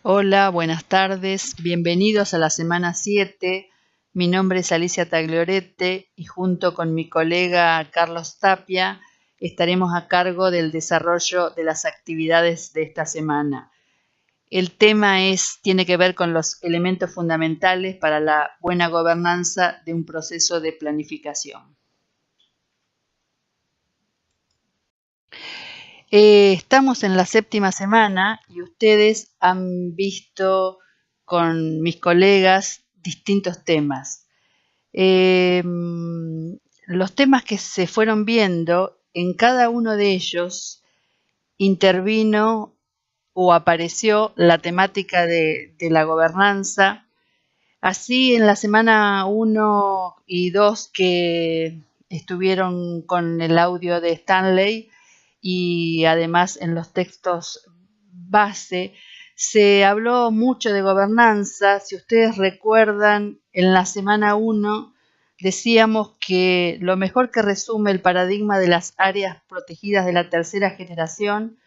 Hola, buenas tardes, bienvenidos a la semana 7. Mi nombre es Alicia Tagliorette y junto con mi colega Carlos Tapia estaremos a cargo del desarrollo de las actividades de esta semana. El tema tiene que ver con los elementos fundamentales para la buena gobernanza de un proceso de planificación. Estamos en la 7ª semana y ustedes han visto con mis colegas distintos temas. Los temas que se fueron viendo, en cada uno de ellos intervino o apareció la temática de la gobernanza. Así en la semana 1 y 2 que estuvieron con el audio de Stanley y además en los textos base, se habló mucho de gobernanza. Si ustedes recuerdan, en la semana 1 decíamos que lo mejor que resume el paradigma de las áreas protegidas de la tercera generación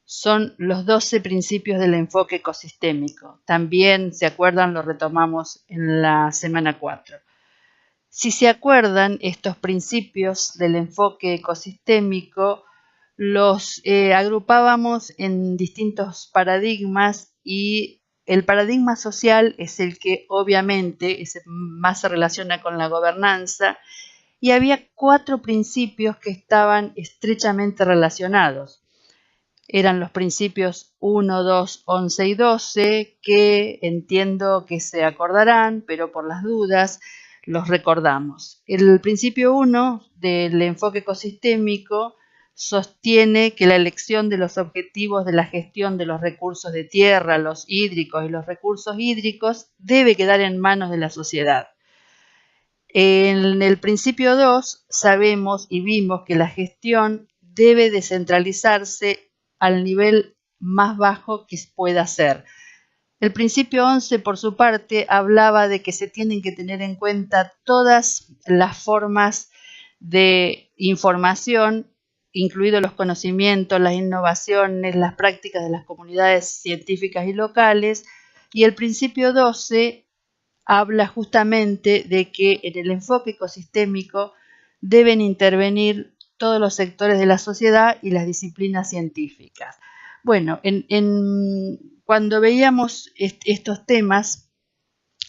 son los 12 principios del enfoque ecosistémico. También, ¿se acuerdan? Lo retomamos en la semana 4. Si se acuerdan, estos principios del enfoque ecosistémico los agrupábamos en distintos paradigmas y el paradigma social es el que obviamente más se relaciona con la gobernanza y había 4 principios que estaban estrechamente relacionados. Eran los principios 1, 2, 11 y 12 que entiendo que se acordarán, pero por las dudas los recordamos. El principio 1 del enfoque ecosistémico sostiene que la elección de los objetivos de la gestión de los recursos de tierra, los hídricos y los recursos hídricos debe quedar en manos de la sociedad. En el principio 2 sabemos y vimos que la gestión debe descentralizarse al nivel más bajo que pueda ser. El principio 11, por su parte, hablaba de que se tienen que tener en cuenta todas las formas de información, incluidos los conocimientos, las innovaciones, las prácticas de las comunidades científicas y locales. Y el principio 12 habla justamente de que en el enfoque ecosistémico deben intervenir todos los sectores de la sociedad y las disciplinas científicas. Bueno, cuando veíamos estos temas,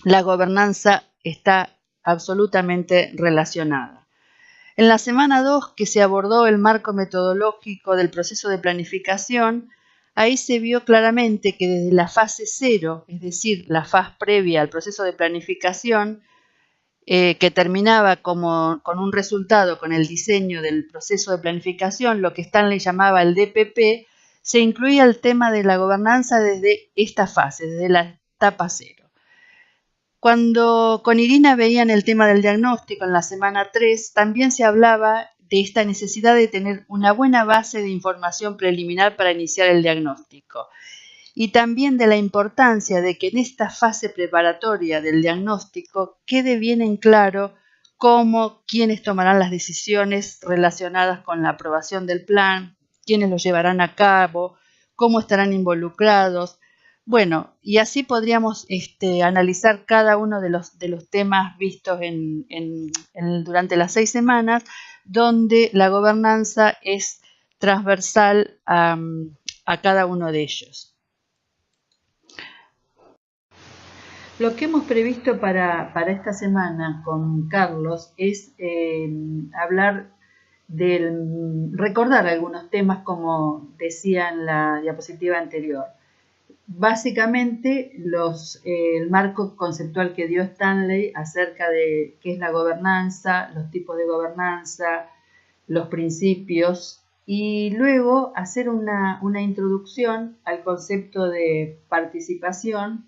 la gobernanza está absolutamente relacionada. En la semana 2, que se abordó el marco metodológico del proceso de planificación, ahí se vio claramente que desde la fase 0, es decir, la fase previa al proceso de planificación, que terminaba con un resultado, con el diseño del proceso de planificación, lo que Stanley llamaba el DPP, se incluía el tema de la gobernanza desde esta fase, desde la etapa 0. Cuando con Irina veían el tema del diagnóstico en la semana 3, también se hablaba de esta necesidad de tener una buena base de información preliminar para iniciar el diagnóstico y también de la importancia de que en esta fase preparatoria del diagnóstico quede bien en claro cómo, quiénes tomarán las decisiones relacionadas con la aprobación del plan, quiénes lo llevarán a cabo, cómo estarán involucrados. Bueno, y así podríamos analizar cada uno de los temas vistos durante las 6 semanas, donde la gobernanza es transversal a cada uno de ellos. Lo que hemos previsto para esta semana con Carlos es recordar algunos temas como decía en la diapositiva anterior. Básicamente el marco conceptual que dio Stanley acerca de qué es la gobernanza, los tipos de gobernanza, los principios y luego hacer una introducción al concepto de participación,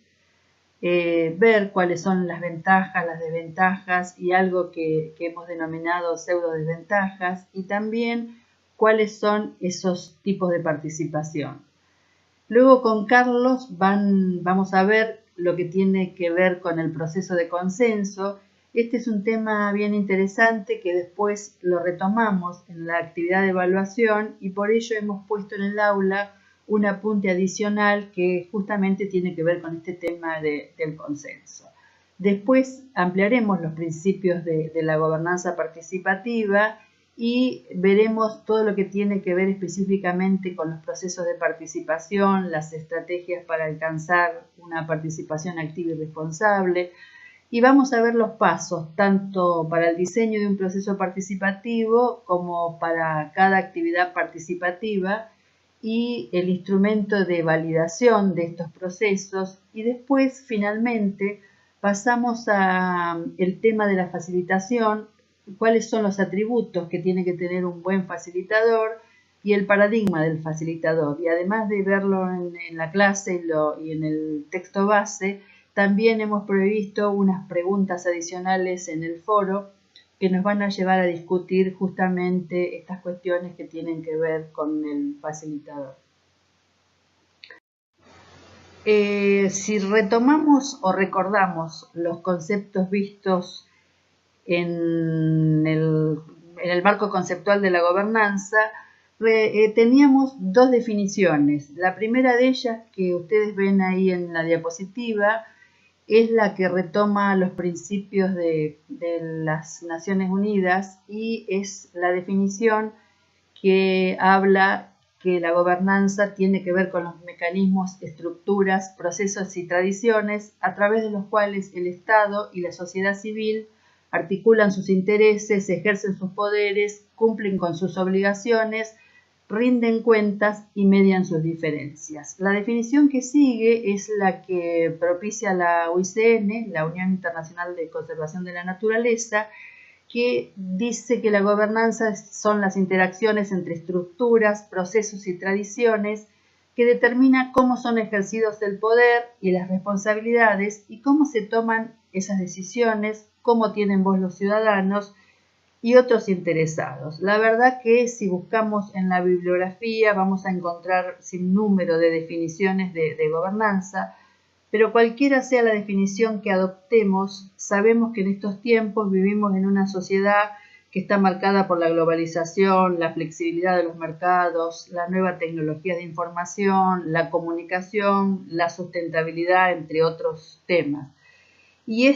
ver cuáles son las ventajas, las desventajas y algo que hemos denominado pseudo desventajas y también cuáles son esos tipos de participación. Luego con Carlos vamos a ver lo que tiene que ver con el proceso de consenso. Este es un tema bien interesante que después lo retomamos en la actividad de evaluación y por ello hemos puesto en el aula un apunte adicional que justamente tiene que ver con este tema del consenso. Después ampliaremos los principios de la gobernanza participativa y veremos todo lo que tiene que ver específicamente con los procesos de participación, las estrategias para alcanzar una participación activa y responsable. Y vamos a ver los pasos, tanto para el diseño de un proceso participativo como para cada actividad participativa y el instrumento de validación de estos procesos. Y después, finalmente, pasamos al tema de la facilitación, cuáles son los atributos que tiene que tener un buen facilitador y el paradigma del facilitador. Y además de verlo en la clase y en el texto base, también hemos previsto unas preguntas adicionales en el foro que nos van a llevar a discutir justamente estas cuestiones que tienen que ver con el facilitador. Si retomamos o recordamos los conceptos vistos en el marco conceptual de la gobernanza, teníamos dos definiciones. La primera de ellas, que ustedes ven ahí en la diapositiva, es la que retoma los principios de las Naciones Unidas y es la definición que habla que la gobernanza tiene que ver con los mecanismos, estructuras, procesos y tradiciones a través de los cuales el Estado y la sociedad civil articulan sus intereses, ejercen sus poderes, cumplen con sus obligaciones, rinden cuentas y median sus diferencias. La definición que sigue es la que propicia la UICN, la Unión Internacional de Conservación de la Naturaleza, que dice que la gobernanza son las interacciones entre estructuras, procesos y tradiciones que determina cómo son ejercidos el poder y las responsabilidades y cómo se toman esas decisiones, cómo tienen voz los ciudadanos y otros interesados. La verdad que si buscamos en la bibliografía vamos a encontrar sin número de definiciones de gobernanza, pero cualquiera sea la definición que adoptemos, sabemos que en estos tiempos vivimos en una sociedad que está marcada por la globalización, la flexibilidad de los mercados, la nueva tecnología de información, la comunicación, la sustentabilidad, entre otros temas. Y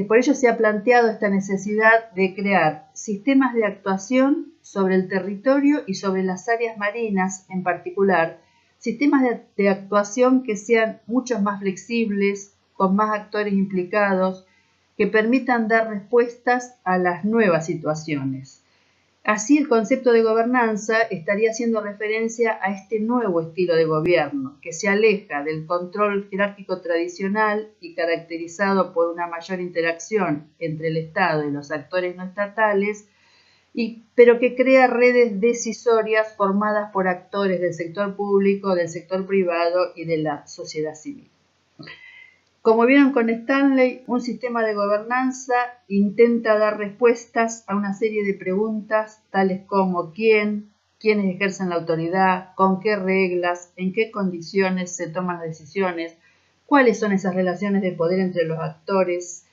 por ello se ha planteado esta necesidad de crear sistemas de actuación sobre el territorio y sobre las áreas marinas en particular, sistemas de actuación que sean mucho más flexibles, con más actores implicados, que permitan dar respuestas a las nuevas situaciones. Así, el concepto de gobernanza estaría haciendo referencia a este nuevo estilo de gobierno, que se aleja del control jerárquico tradicional y caracterizado por una mayor interacción entre el Estado y los actores no estatales, pero que crea redes decisorias formadas por actores del sector público, del sector privado y de la sociedad civil. Como vieron con Stanley, un sistema de gobernanza intenta dar respuestas a una serie de preguntas tales como quiénes ejercen la autoridad, con qué reglas, en qué condiciones se toman las decisiones, cuáles son esas relaciones de poder entre los actores,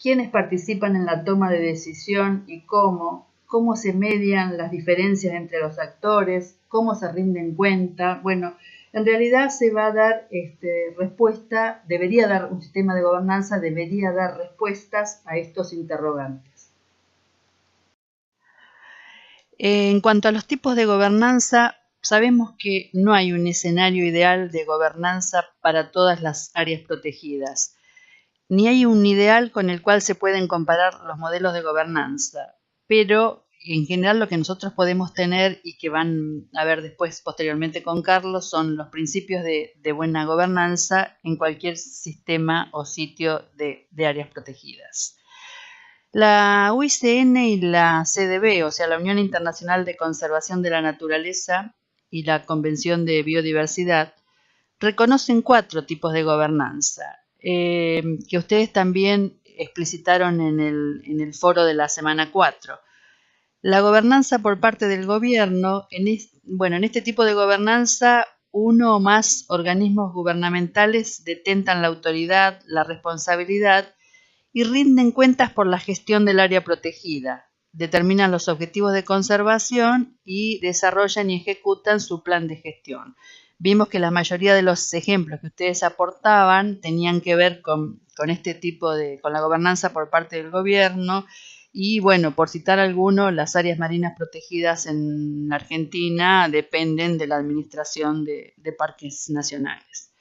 quiénes participan en la toma de decisión y cómo se median las diferencias entre los actores, cómo se rinden cuenta. Bueno, en realidad se va a dar un sistema de gobernanza debería dar respuestas a estos interrogantes. En cuanto a los tipos de gobernanza, sabemos que no hay un escenario ideal de gobernanza para todas las áreas protegidas, ni hay un ideal con el cual se pueden comparar los modelos de gobernanza, pero en general lo que nosotros podemos tener y que van a ver después posteriormente con Carlos son los principios de buena gobernanza en cualquier sistema o sitio de áreas protegidas. La UICN y la CDB, o sea, la Unión Internacional de Conservación de la Naturaleza y la Convención de Biodiversidad, reconocen 4 tipos de gobernanza, que ustedes también explicitaron en el foro de la semana 4. La gobernanza por parte del gobierno, en este tipo de gobernanza, uno o más organismos gubernamentales detentan la autoridad, la responsabilidad y rinden cuentas por la gestión del área protegida. determinan los objetivos de conservación y desarrollan y ejecutan su plan de gestión. Vimos que la mayoría de los ejemplos que ustedes aportaban tenían que ver con este tipo con la gobernanza por parte del gobierno. Y bueno, por citar alguno, las áreas marinas protegidas en Argentina dependen de la administración de parques nacionales.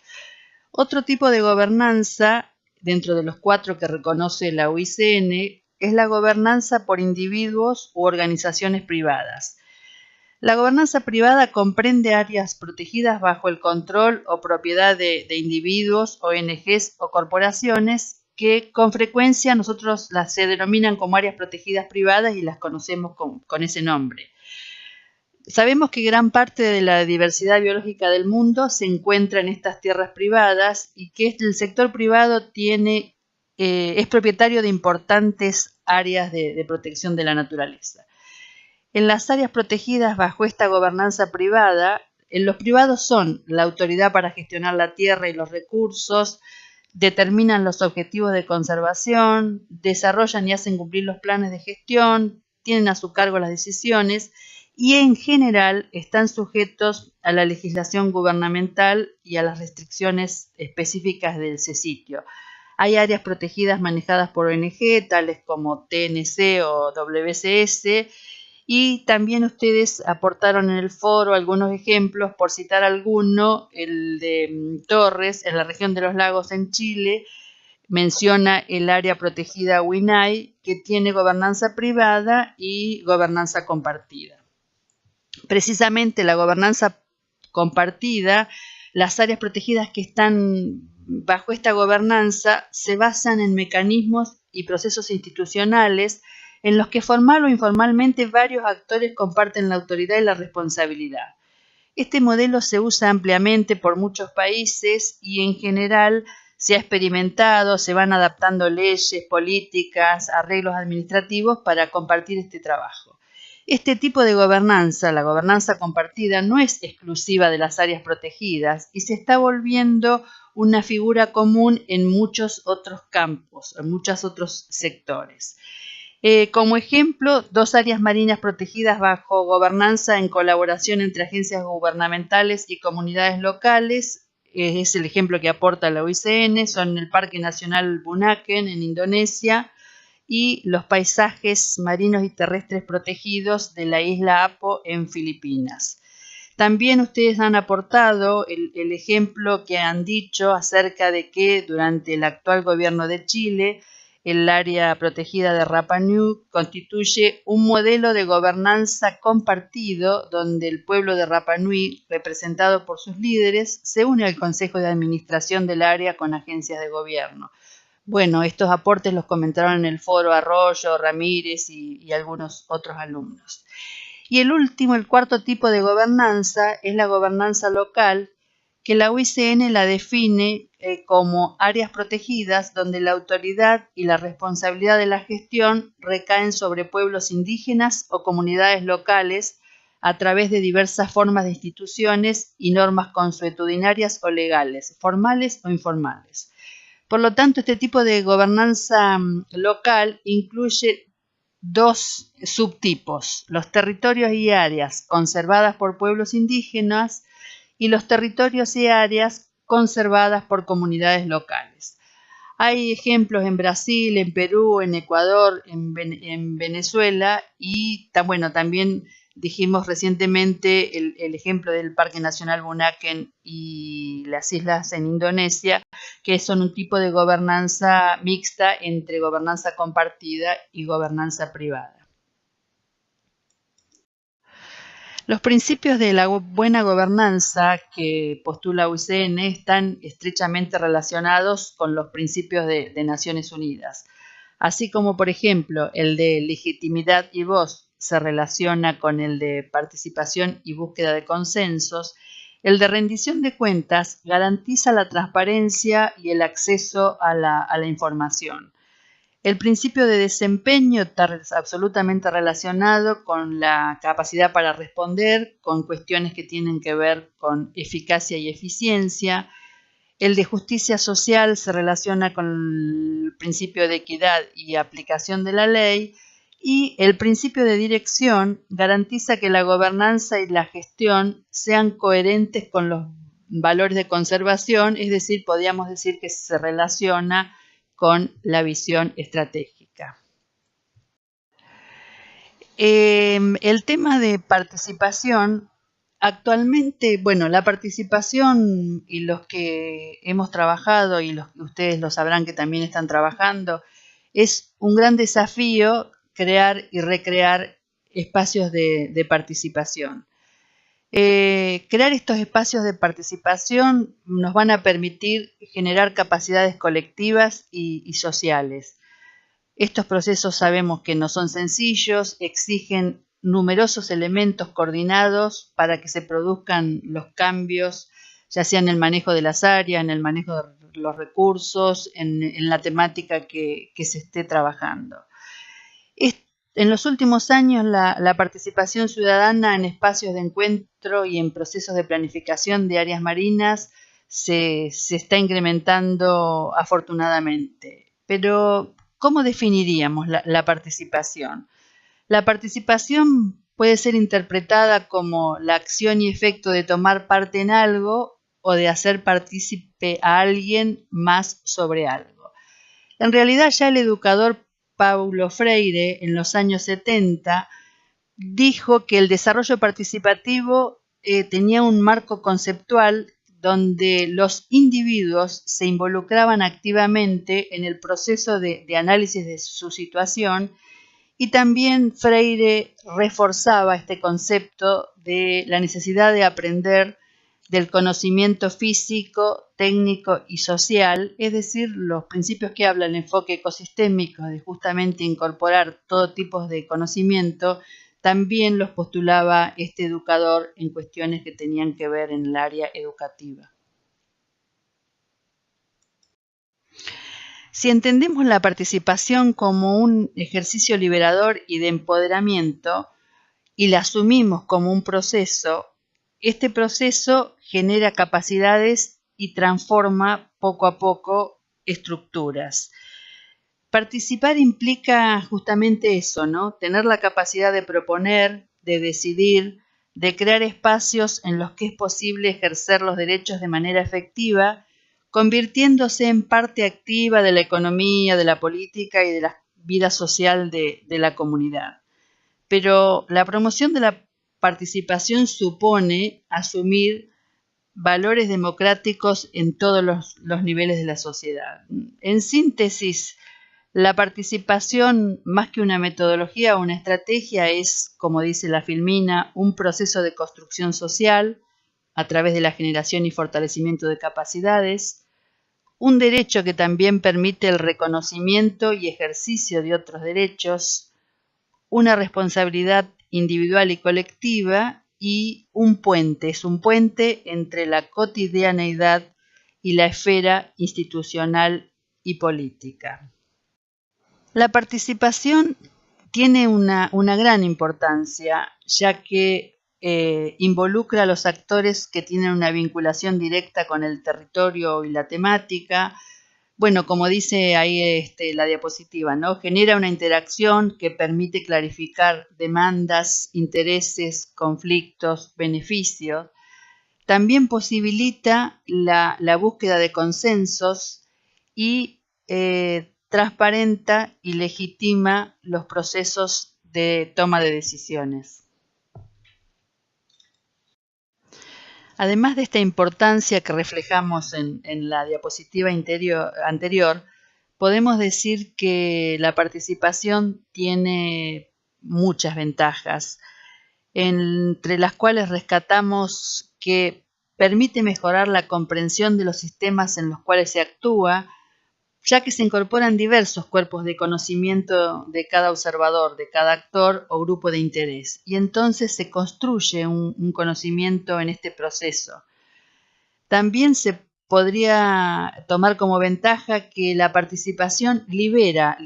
Otro tipo de gobernanza, dentro de los 4 que reconoce la UICN, es la gobernanza por individuos u organizaciones privadas. La gobernanza privada comprende áreas protegidas bajo el control o propiedad de individuos, ONGs o corporaciones que con frecuencia nosotros se denominan como áreas protegidas privadas y las conocemos con ese nombre. Sabemos que gran parte de la diversidad biológica del mundo se encuentra en estas tierras privadas y que el sector privado es propietario de importantes áreas de protección de la naturaleza. En las áreas protegidas bajo esta gobernanza privada, los privados son la autoridad para gestionar la tierra y los recursos, determinan los objetivos de conservación, desarrollan y hacen cumplir los planes de gestión, tienen a su cargo las decisiones y en general están sujetos a la legislación gubernamental y a las restricciones específicas del sitio. Hay áreas protegidas manejadas por ONG, tales como TNC o WCS, y también ustedes aportaron en el foro algunos ejemplos, por citar alguno, el de Torres, en la región de los lagos en Chile, menciona el área protegida Huinay, que tiene gobernanza privada y gobernanza compartida. Precisamente la gobernanza compartida, las áreas protegidas que están bajo esta gobernanza se basan en mecanismos y procesos institucionales en los que formal o informalmente varios actores comparten la autoridad y la responsabilidad. Este modelo se usa ampliamente por muchos países y en general se ha experimentado, se van adaptando leyes, políticas, arreglos administrativos para compartir este trabajo. Este tipo de gobernanza, la gobernanza compartida, no es exclusiva de las áreas protegidas y se está volviendo una figura común en muchos otros campos, en muchos otros sectores. Como ejemplo, 2 áreas marinas protegidas bajo gobernanza en colaboración entre agencias gubernamentales y comunidades locales, es el ejemplo que aporta la UICN, son el Parque Nacional Bunaken en Indonesia y los paisajes marinos y terrestres protegidos de la isla Apo en Filipinas. También ustedes han aportado el ejemplo que han dicho acerca de que durante el actual gobierno de Chile, el área protegida de Rapa Nui constituye un modelo de gobernanza compartido donde el pueblo de Rapa Nui, representado por sus líderes, se une al Consejo de Administración del área con agencias de gobierno. Bueno, estos aportes los comentaron en el foro Arroyo, Ramírez y algunos otros alumnos. Y el 4º tipo de gobernanza es la gobernanza local, que la UICN la define como áreas protegidas donde la autoridad y la responsabilidad de la gestión recaen sobre pueblos indígenas o comunidades locales a través de diversas formas de instituciones y normas consuetudinarias o legales, formales o informales. Por lo tanto, este tipo de gobernanza local incluye 2 subtipos: los territorios y áreas conservadas por pueblos indígenas y los territorios y áreas conservadas por comunidades locales. Hay ejemplos en Brasil, en Perú, en Ecuador, en Venezuela y también dijimos recientemente el ejemplo del Parque Nacional Bunaken y las islas en Indonesia, que son un tipo de gobernanza mixta entre gobernanza compartida y gobernanza privada. Los principios de la buena gobernanza que postula UICN están estrechamente relacionados con los principios de Naciones Unidas, así como, por ejemplo, el de legitimidad y voz se relaciona con el de participación y búsqueda de consensos. El de rendición de cuentas garantiza la transparencia y el acceso a la información. El principio de desempeño está absolutamente relacionado con la capacidad para responder, con cuestiones que tienen que ver con eficacia y eficiencia. El de justicia social se relaciona con el principio de equidad y aplicación de la ley. Y el principio de dirección garantiza que la gobernanza y la gestión sean coherentes con los valores de conservación, es decir, podríamos decir que se relaciona con la visión estratégica. El tema de participación, actualmente, bueno, la participación y los que hemos trabajado y los que ustedes lo sabrán que también están trabajando, es un gran desafío crear y recrear espacios de participación. Crear estos espacios de participación nos van a permitir generar capacidades colectivas y sociales. Estos procesos sabemos que no son sencillos, exigen numerosos elementos coordinados para que se produzcan los cambios, ya sea en el manejo de las áreas, en el manejo de los recursos, en la temática que se esté trabajando. En los últimos años, la participación ciudadana en espacios de encuentro y en procesos de planificación de áreas marinas se está incrementando afortunadamente. Pero, ¿cómo definiríamos la participación? La participación puede ser interpretada como la acción y efecto de tomar parte en algo o de hacer partícipe a alguien más sobre algo. En realidad, ya el educador Paulo Freire, en los años 70, dijo que el desarrollo participativo tenía un marco conceptual donde los individuos se involucraban activamente en el proceso de análisis de su situación, y también Freire reforzaba este concepto de la necesidad de aprender del conocimiento físico, técnico y social, es decir, los principios que habla el enfoque ecosistémico de justamente incorporar todo tipo de conocimiento, también los postulaba este educador en cuestiones que tenían que ver en el área educativa. Si entendemos la participación como un ejercicio liberador y de empoderamiento y la asumimos como un proceso, este proceso genera capacidades y transforma poco a poco estructuras. Participar implica justamente eso, ¿no? Tener la capacidad de proponer, de decidir, de crear espacios en los que es posible ejercer los derechos de manera efectiva, convirtiéndose en parte activa de la economía, de la política y de la vida social de la comunidad. Pero la promoción de la participación supone asumir valores democráticos en todos los niveles de la sociedad. En síntesis, la participación, más que una metodología o una estrategia, es, como dice la Filmina, un proceso de construcción social a través de la generación y fortalecimiento de capacidades, un derecho que también permite el reconocimiento y ejercicio de otros derechos, una responsabilidad individual y colectiva y un puente, es un puente entre la cotidianeidad y la esfera institucional y política. La participación tiene una gran importancia, ya que involucra a los actores que tienen una vinculación directa con el territorio y la temática. Bueno, como dice ahí la diapositiva, ¿no? Genera una interacción que permite clarificar demandas, intereses, conflictos, beneficios. También posibilita la búsqueda de consensos y transparenta y legitima los procesos de toma de decisiones. Además de esta importancia que reflejamos en la diapositiva anterior, podemos decir que la participación tiene muchas ventajas, entre las cuales rescatamos que permite mejorar la comprensión de los sistemas en los cuales se actúa, ya que se incorporan diversos cuerpos de conocimiento de cada observador, de cada actor o grupo de interés, y entonces se construye un conocimiento en este proceso. También se podría tomar como ventaja que la participación libera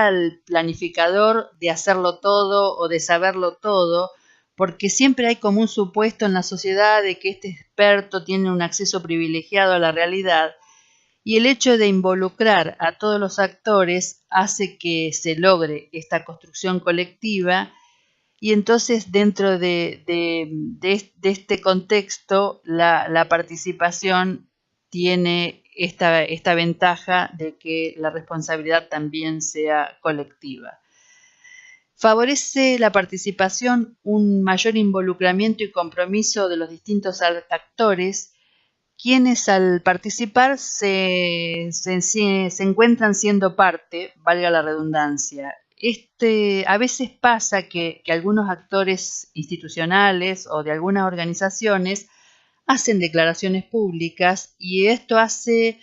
al planificador de hacerlo todo o de saberlo todo, porque siempre hay como un supuesto en la sociedad de que este experto tiene un acceso privilegiado a la realidad. Y el hecho de involucrar a todos los actores hace que se logre esta construcción colectiva, y entonces dentro de este contexto la participación tiene esta ventaja de que la responsabilidad también sea colectiva. Favorece la participación un mayor involucramiento y compromiso de los distintos actores, quienes al participar se encuentran siendo parte, valga la redundancia. A veces pasa que algunos actores institucionales o de algunas organizaciones hacen declaraciones públicas, y esto hace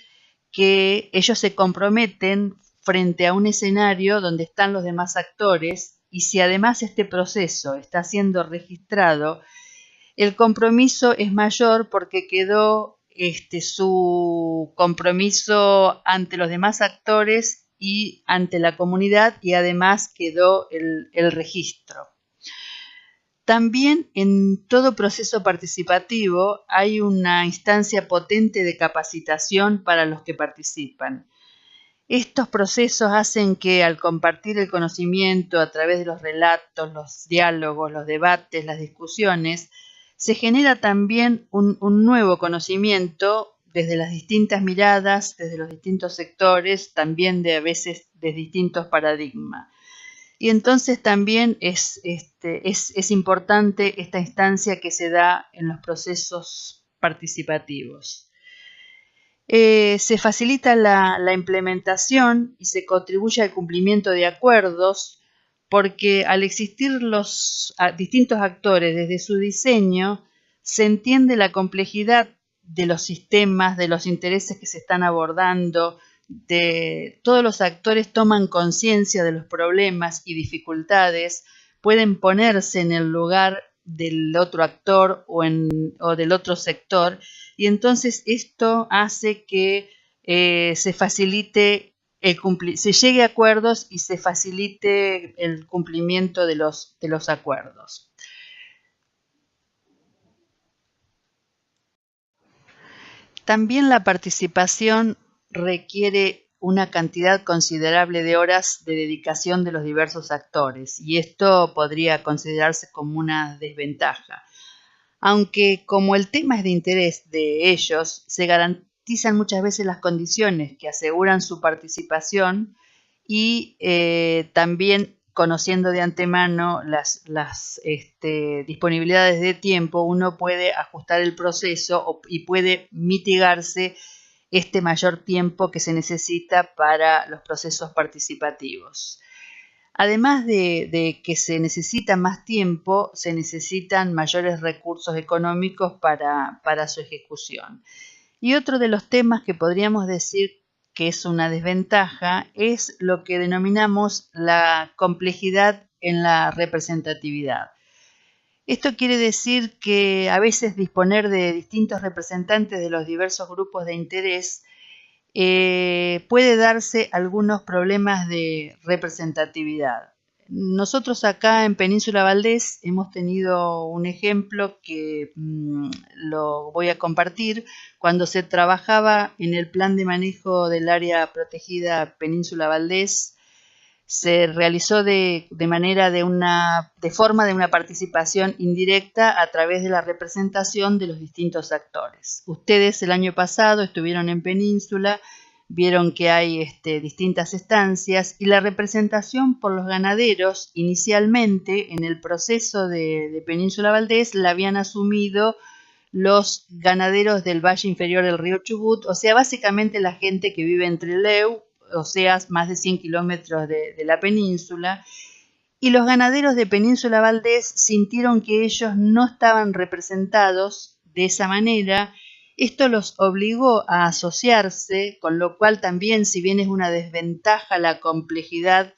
que ellos se comprometen frente a un escenario donde están los demás actores, y si además este proceso está siendo registrado, el compromiso es mayor porque quedó su compromiso ante los demás actores y ante la comunidad, y además quedó el registro. También en todo proceso participativo hay una instancia potente de capacitación para los que participan. Estos procesos hacen que al compartir el conocimiento a través de los relatos, los diálogos, los debates, las discusiones, se genera también un nuevo conocimiento desde las distintas miradas, desde los distintos sectores, también a veces de distintos paradigmas. Y entonces también es importante esta instancia que se da en los procesos participativos. Se facilita la implementación y se contribuye al cumplimiento de acuerdos, porque al existir los distintos actores desde su diseño, se entiende la complejidad de los sistemas, de los intereses que se están abordando, todos los actores toman conciencia de los problemas y dificultades, pueden ponerse en el lugar del otro actor o del otro sector, y entonces esto hace que se facilite se llegue a acuerdos y se facilite el cumplimiento de los acuerdos. También la participación requiere una cantidad considerable de horas de dedicación de los diversos actores, y esto podría considerarse como una desventaja. Aunque como el tema es de interés de ellos, se garantizan muchas veces las condiciones que aseguran su participación, y también conociendo de antemano las disponibilidades de tiempo, uno puede ajustar el proceso y puede mitigarse este mayor tiempo que se necesita para los procesos participativos. Además de que se necesita más tiempo, se necesitan mayores recursos económicos para su ejecución. Y otro de los temas que podríamos decir que es una desventaja es lo que denominamos la complejidad en la representatividad. Esto quiere decir que a veces disponer de distintos representantes de los diversos grupos de interés puede darse algunos problemas de representatividad. Nosotros acá en Península Valdés hemos tenido un ejemplo que lo voy a compartir. Cuando se trabajaba en el plan de manejo del área protegida Península Valdés, se realizó de forma de una participación indirecta a través de la representación de los distintos actores. Ustedes el año pasado estuvieron en Península, vieron que hay distintas estancias, y la representación por los ganaderos inicialmente en el proceso de Península Valdés la habían asumido los ganaderos del valle inferior del río Chubut, o sea, básicamente la gente que vive en Trelew, o sea, más de 100 kilómetros de la península, y los ganaderos de Península Valdés sintieron que ellos no estaban representados de esa manera. Esto los obligó a asociarse, con lo cual también, si bien es una desventaja la complejidad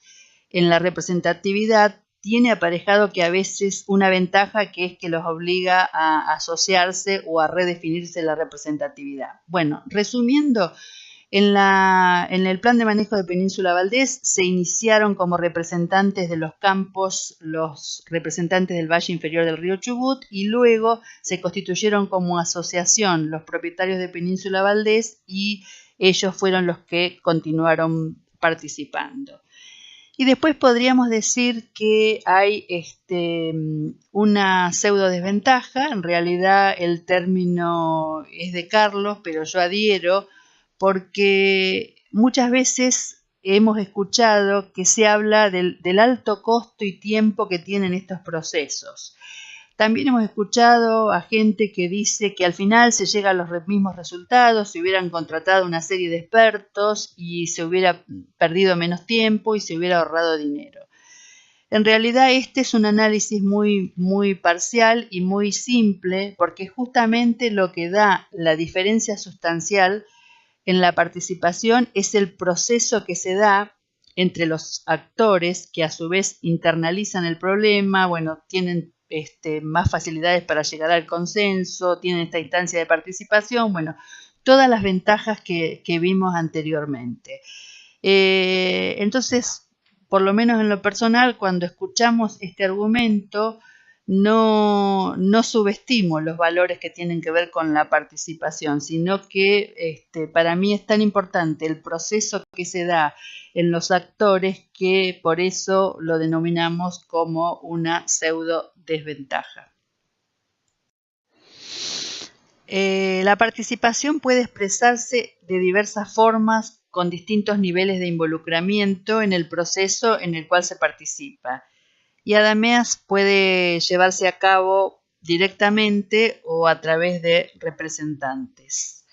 en la representatividad, tiene aparejado que a veces una ventaja, que es que los obliga a asociarse o a redefinirse la representatividad. Bueno, resumiendo, en el plan de manejo de Península Valdés se iniciaron como representantes de los campos los representantes del valle inferior del río Chubut, y luego se constituyeron como asociación los propietarios de Península Valdés y ellos fueron los que continuaron participando. Y después podríamos decir que hay una pseudo desventaja. En realidad el término es de Carlos, pero yo adhiero porque muchas veces hemos escuchado que se habla del alto costo y tiempo que tienen estos procesos. También hemos escuchado a gente que dice que al final se llega a los mismos resultados, si hubieran contratado una serie de expertos y se hubiera perdido menos tiempo y se hubiera ahorrado dinero. En realidad este es un análisis muy parcial y muy simple, porque justamente lo que da la diferencia sustancial en la participación es el proceso que se da entre los actores, que a su vez internalizan el problema, tienen más facilidades para llegar al consenso, tienen esta instancia de participación, todas las ventajas que vimos anteriormente. Entonces, por lo menos en lo personal, cuando escuchamos este argumento, no subestimo los valores que tienen que ver con la participación, sino que para mí es tan importante el proceso que se da en los actores que por eso lo denominamos como una pseudo desventaja. La participación puede expresarse de diversas formas con distintos niveles de involucramiento en el proceso en el cual se participa. Y además puede llevarse a cabo directamente o a través de representantes.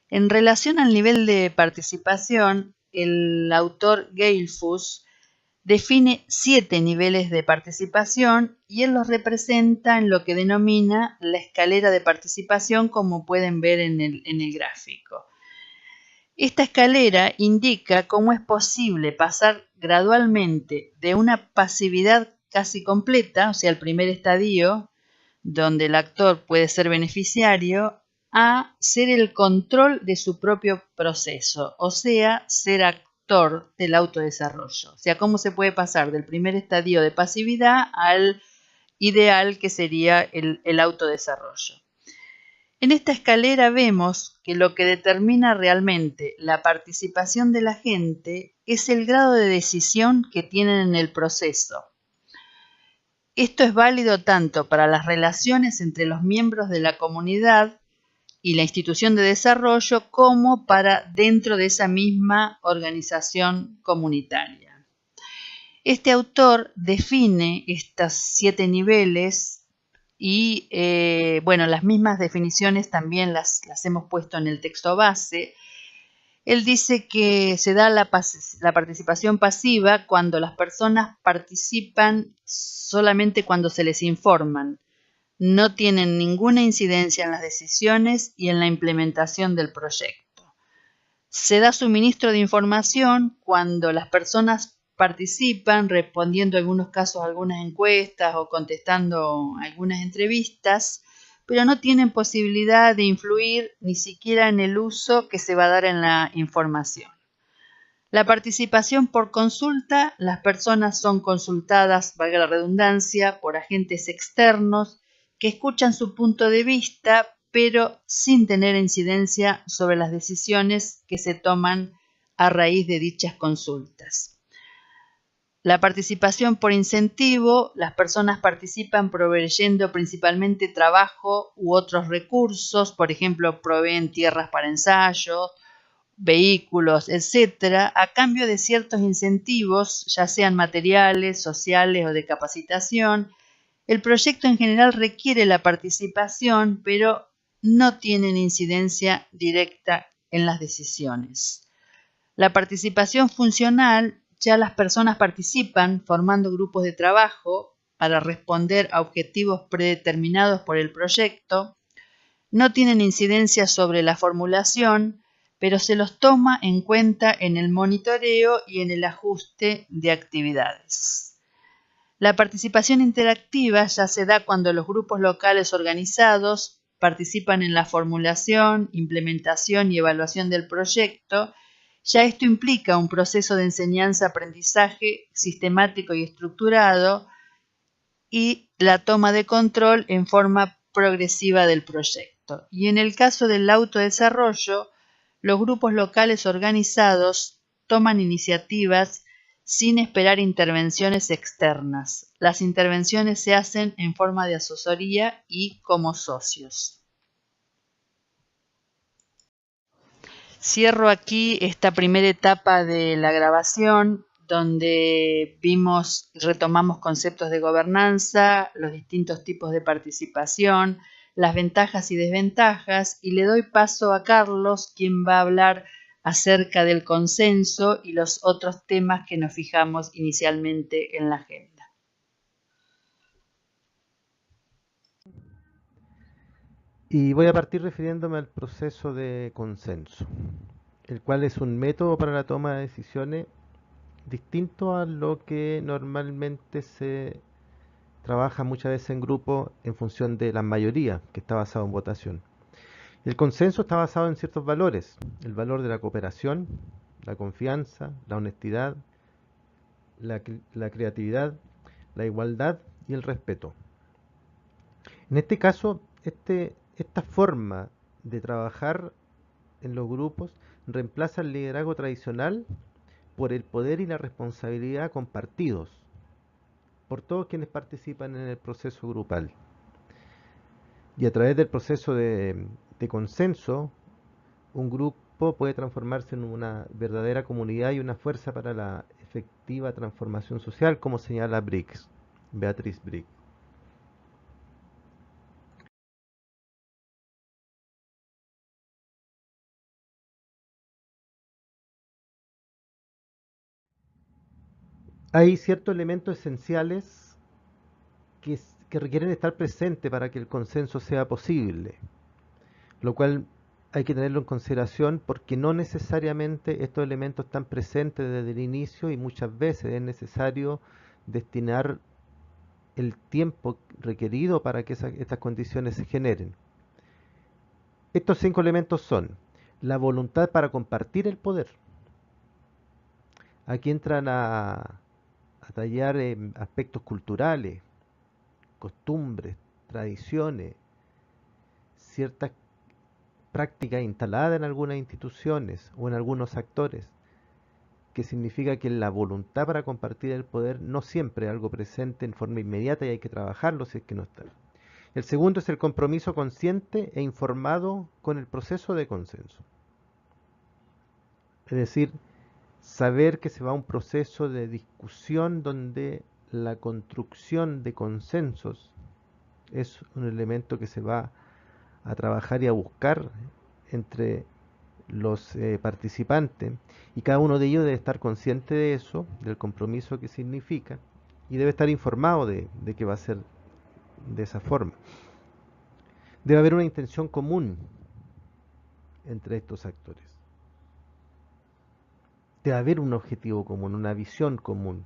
En relación al nivel de participación, el autor Geilfuss define 7 niveles de participación y él los representa en lo que denomina la escalera de participación, como pueden ver en el gráfico. Esta escalera indica cómo es posible pasar gradualmente de una pasividad casi completa, o sea, el primer estadio, donde el actor puede ser beneficiario, a ser el control de su propio proceso, o sea, ser actor del autodesarrollo. O sea, cómo se puede pasar del primer estadio de pasividad al ideal que sería el autodesarrollo. En esta escalera vemos que lo que determina realmente la participación de la gente es el grado de decisión que tienen en el proceso. Esto es válido tanto para las relaciones entre los miembros de la comunidad y la institución de desarrollo como para dentro de esa misma organización comunitaria. Este autor define estos 7 niveles y las mismas definiciones también las hemos puesto en el texto base. Él dice que se da la participación pasiva cuando las personas participan solamente cuando se les informan, no tienen ninguna incidencia en las decisiones y en la implementación del proyecto. Se da suministro de información cuando las personas participan respondiendo en algunos casos a algunas encuestas o contestando algunas entrevistas, pero no tienen posibilidad de influir ni siquiera en el uso que se va a dar en la información. La participación por consulta, las personas son consultadas, valga la redundancia, por agentes externos que escuchan su punto de vista, pero sin tener incidencia sobre las decisiones que se toman a raíz de dichas consultas. La participación por incentivo, las personas participan proveyendo principalmente trabajo u otros recursos, por ejemplo, proveen tierras para ensayo, vehículos, etc., a cambio de ciertos incentivos, ya sean materiales, sociales o de capacitación. El proyecto en general requiere la participación, pero no tienen incidencia directa en las decisiones. La participación funcional, ya las personas participan formando grupos de trabajo para responder a objetivos predeterminados por el proyecto, no tienen incidencia sobre la formulación, pero se los toma en cuenta en el monitoreo y en el ajuste de actividades. La participación interactiva ya se da cuando los grupos locales organizados participan en la formulación, implementación y evaluación del proyecto. Ya esto implica un proceso de enseñanza-aprendizaje sistemático y estructurado y la toma de control en forma progresiva del proyecto. Y en el caso del autodesarrollo, los grupos locales organizados toman iniciativas sin esperar intervenciones externas. Las intervenciones se hacen en forma de asesoría y como socios. Cierro aquí esta primera etapa de la grabación, donde vimos y retomamos conceptos de gobernanza, los distintos tipos de participación, las ventajas y desventajas, y le doy paso a Carlos, quien va a hablar acerca del consenso y los otros temas que nos fijamos inicialmente en la agenda. Y voy a partir refiriéndome al proceso de consenso, el cual es un método para la toma de decisiones distinto a lo que normalmente se trabaja muchas veces en grupo en función de la mayoría, que está basado en votación. El consenso está basado en ciertos valores: el valor de la cooperación, la confianza, la honestidad, la creatividad, la igualdad y el respeto. En este caso, esta forma de trabajar en los grupos reemplaza el liderazgo tradicional por el poder y la responsabilidad compartidos por todos quienes participan en el proceso grupal. Y a través del proceso de consenso, un grupo puede transformarse en una verdadera comunidad y una fuerza para la efectiva transformación social, como señala Beatriz Briggs. Hay ciertos elementos esenciales que requieren estar presentes para que el consenso sea posible, lo cual hay que tenerlo en consideración porque no necesariamente estos elementos están presentes desde el inicio y muchas veces es necesario destinar el tiempo requerido para que estas condiciones se generen. Estos 5 elementos son la voluntad para compartir el poder. Aquí entran a tallar aspectos culturales, costumbres, tradiciones, ciertas prácticas instaladas en algunas instituciones o en algunos actores, que significa que la voluntad para compartir el poder no siempre es algo presente en forma inmediata y hay que trabajarlo si es que no está. El segundo es el compromiso consciente e informado con el proceso de consenso. Es decir, saber que se va a un proceso de discusión donde la construcción de consensos es un elemento que se va a trabajar y a buscar entre los participantes, y cada uno de ellos debe estar consciente de eso, del compromiso que significa, y debe estar informado de que va a ser de esa forma. Debe haber una intención común entre estos actores. Debe haber un objetivo común, una visión común.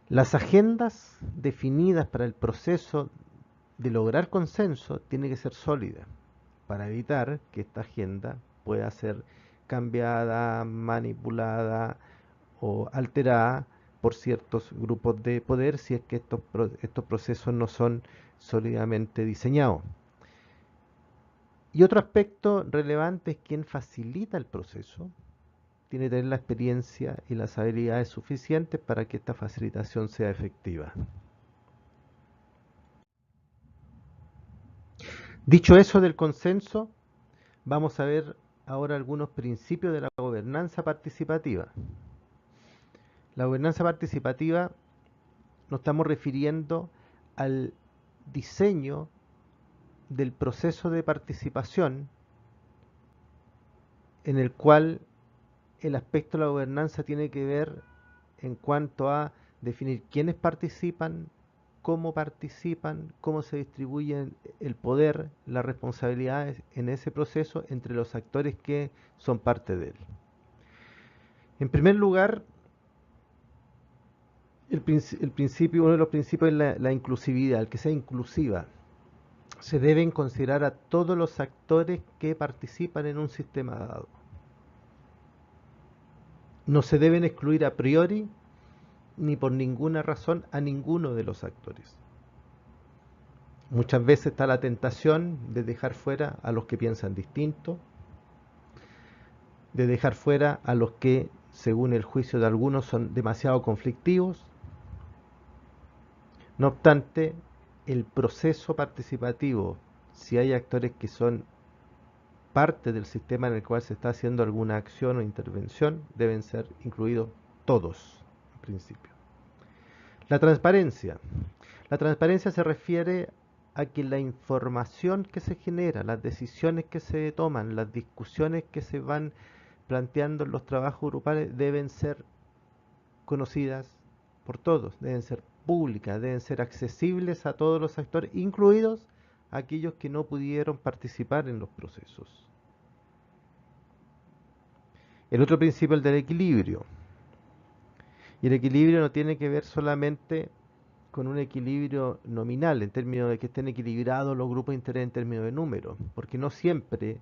Las agendas definidas para el proceso de lograr consenso tienen que ser sólidas para evitar que esta agenda pueda ser cambiada, manipulada o alterada por ciertos grupos de poder si es que estos procesos no son sólidamente diseñados. Y otro aspecto relevante es quien facilita el proceso tiene que tener la experiencia y las habilidades suficientes para que esta facilitación sea efectiva. Dicho eso del consenso, vamos a ver ahora algunos principios de la gobernanza participativa. La gobernanza participativa nos estamos refiriendo al diseño del proceso de participación en el cual el aspecto de la gobernanza tiene que ver en cuanto a definir quiénes participan, cómo se distribuyen el poder, las responsabilidades en ese proceso entre los actores que son parte de él. En primer lugar, uno de los principios es la inclusividad, el que sea inclusiva. Se deben considerar a todos los actores que participan en un sistema dado. No se deben excluir a priori ni por ninguna razón a ninguno de los actores. Muchas veces está la tentación de dejar fuera a los que piensan distinto, de dejar fuera a los que, según el juicio de algunos, son demasiado conflictivos. No obstante, el proceso participativo, si hay actores que son parte del sistema en el cual se está haciendo alguna acción o intervención, deben ser incluidos todos, en principio. La transparencia. La transparencia se refiere a que la información que se genera, las decisiones que se toman, las discusiones que se van planteando en los trabajos grupales deben ser conocidas por todos, deben ser públicas, deben ser accesibles a todos los actores, incluidos aquellos que no pudieron participar en los procesos. El otro principio es el del equilibrio. Y el equilibrio no tiene que ver solamente con un equilibrio nominal, en términos de que estén equilibrados los grupos de interés en términos de número, porque no siempre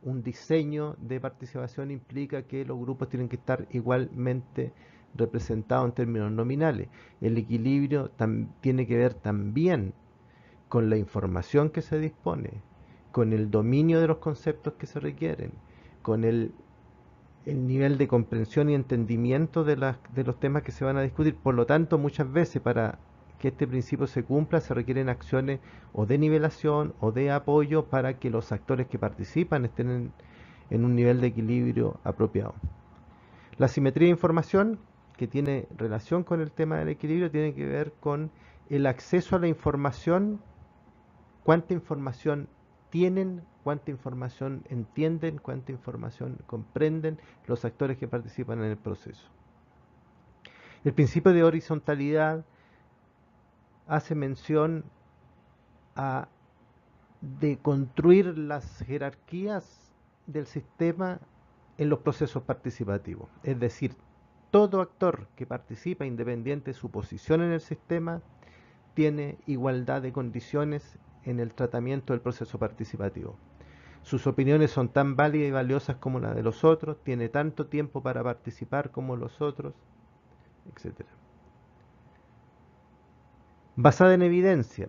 un diseño de participación implica que los grupos tienen que estar igualmente representados en términos nominales. El equilibrio tiene que ver también con la información que se dispone, con el dominio de los conceptos que se requieren, con el nivel de comprensión y entendimiento de los temas que se van a discutir. Por lo tanto, muchas veces para que este principio se cumpla se requieren acciones o de nivelación o de apoyo para que los actores que participan estén en un nivel de equilibrio apropiado. La simetría de información, que tiene relación con el tema del equilibrio, tiene que ver con el acceso a la información, cuánta información tienen, cuánta información entienden, cuánta información comprenden los actores que participan en el proceso. El principio de horizontalidad hace mención a de construir las jerarquías del sistema en los procesos participativos. Es decir, todo actor que participa, independiente de su posición en el sistema, tiene igualdad de condiciones en el tratamiento del proceso participativo. Sus opiniones son tan válidas y valiosas como las de los otros, tiene tanto tiempo para participar como los otros, etc. Basada en evidencia.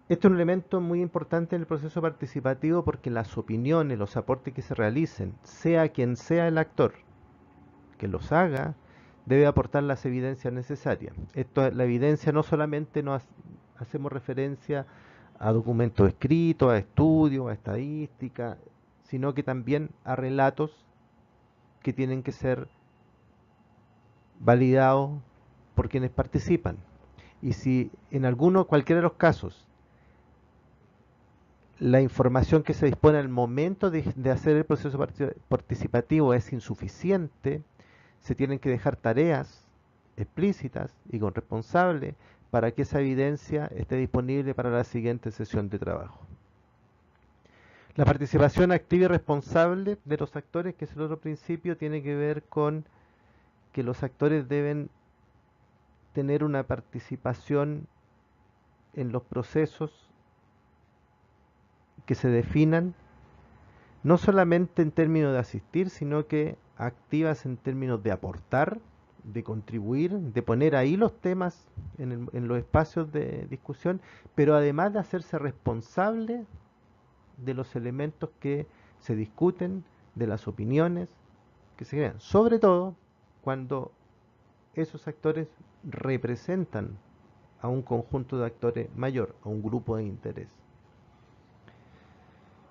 Esto es un elemento muy importante en el proceso participativo porque las opiniones, los aportes que se realicen, sea quien sea el actor que los haga, debe aportar las evidencias necesarias. La evidencia no solamente nos hacemos referencia a documentos escritos, a estudios, a estadística, sino que también a relatos que tienen que ser validados por quienes participan. Y si en cualquiera de los casos, la información que se dispone al momento de hacer el proceso participativo es insuficiente, se tienen que dejar tareas explícitas y con responsable para que esa evidencia esté disponible para la siguiente sesión de trabajo. La participación activa y responsable de los actores, que es el otro principio, tiene que ver con que los actores deben tener una participación en los procesos que se definan, no solamente en términos de asistir, sino que activas en términos de aportar, de contribuir, de poner ahí los temas en los espacios de discusión, pero además de hacerse responsable de los elementos que se discuten, de las opiniones que se crean, sobre todo cuando esos actores representan a un conjunto de actores mayor, a un grupo de interés.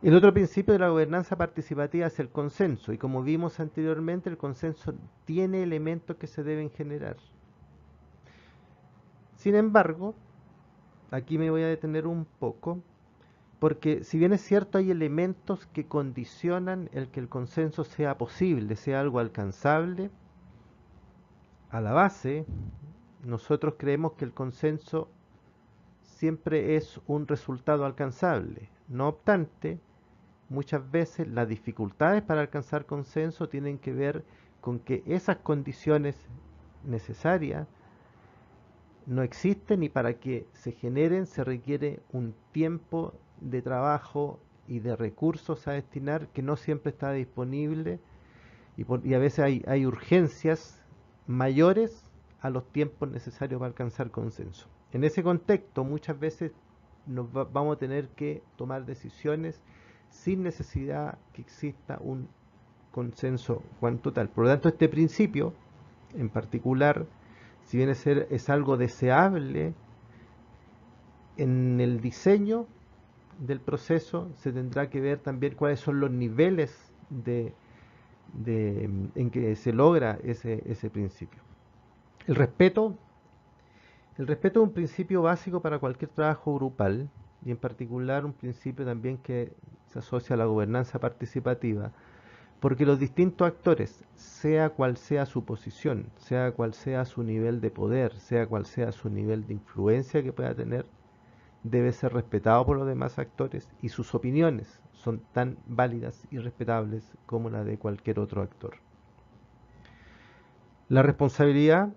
El otro principio de la gobernanza participativa es el consenso, y como vimos anteriormente, el consenso tiene elementos que se deben generar. Sin embargo, aquí me voy a detener un poco, porque si bien es cierto, hay elementos que condicionan el que el consenso sea posible, sea algo alcanzable, a la base, nosotros creemos que el consenso siempre es un resultado alcanzable. No obstante, muchas veces las dificultades para alcanzar consenso tienen que ver con que esas condiciones necesarias no existen, y para que se generen se requiere un tiempo de trabajo y de recursos a destinar que no siempre está disponible, y a veces hay urgencias mayores a los tiempos necesarios para alcanzar consenso. En ese contexto muchas veces vamos a tener que tomar decisiones sin necesidad que exista un consenso cuanto tal. Por lo tanto, este principio en particular, si bien es algo deseable, en el diseño del proceso se tendrá que ver también cuáles son los niveles en que se logra ese principio. El respeto, el respeto es un principio básico para cualquier trabajo grupal y en particular un principio también que se asocia a la gobernanza participativa, porque los distintos actores, sea cual sea su posición, sea cual sea su nivel de poder, sea cual sea su nivel de influencia que pueda tener, debe ser respetado por los demás actores y sus opiniones son tan válidas y respetables como la de cualquier otro actor. La responsabilidad,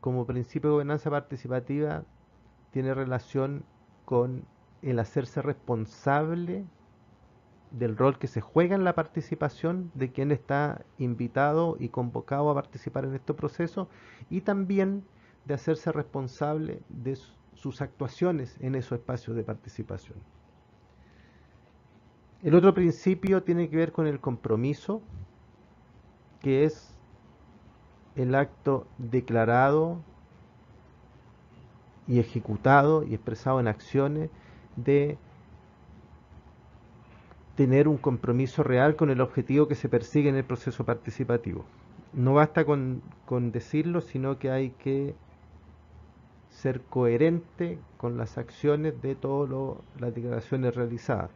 como principio de gobernanza participativa, tiene relación con el hacerse responsable del rol que se juega en la participación de quien está invitado y convocado a participar en este proceso y también de hacerse responsable de sus actuaciones en esos espacios de participación. El otro principio tiene que ver con el compromiso, que es el acto declarado y ejecutado y expresado en acciones de tener un compromiso real con el objetivo que se persigue en el proceso participativo. No basta con decirlo, sino que hay que ser coherente con las acciones de todas las declaraciones realizadas.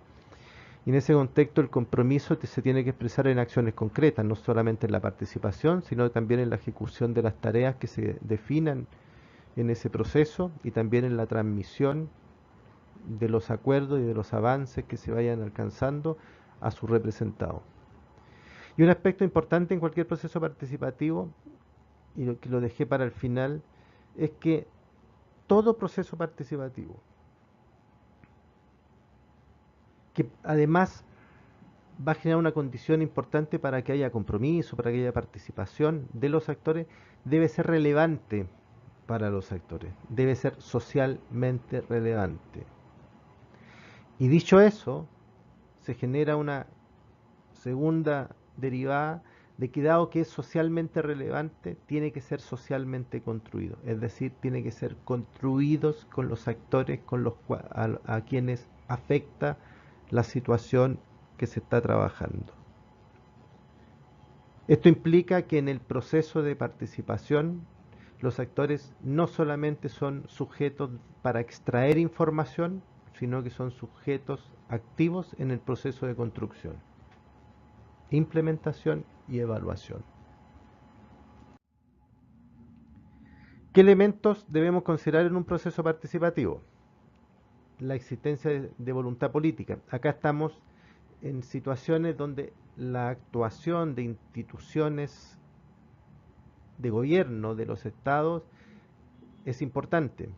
Y en ese contexto el compromiso se tiene que expresar en acciones concretas, no solamente en la participación, sino también en la ejecución de las tareas que se definan en ese proceso y también en la transmisión de los acuerdos y de los avances que se vayan alcanzando a su representado. Y un aspecto importante en cualquier proceso participativo, y lo que lo dejé para el final, es que todo proceso participativo, que además va a generar una condición importante para que haya compromiso, para que haya participación de los actores, debe ser relevante para los actores, debe ser socialmente relevante. Y dicho eso, se genera una segunda derivada de que dado que es socialmente relevante, tiene que ser socialmente construido, es decir, tiene que ser construidos con los actores a quienes afecta la situación que se está trabajando. Esto implica que en el proceso de participación los actores no solamente son sujetos para extraer información, sino que son sujetos activos en el proceso de construcción, implementación y evaluación. ¿Qué elementos debemos considerar en un proceso participativo? La existencia de voluntad política. Acá estamos en situaciones donde la actuación de instituciones de gobierno de los estados es importante.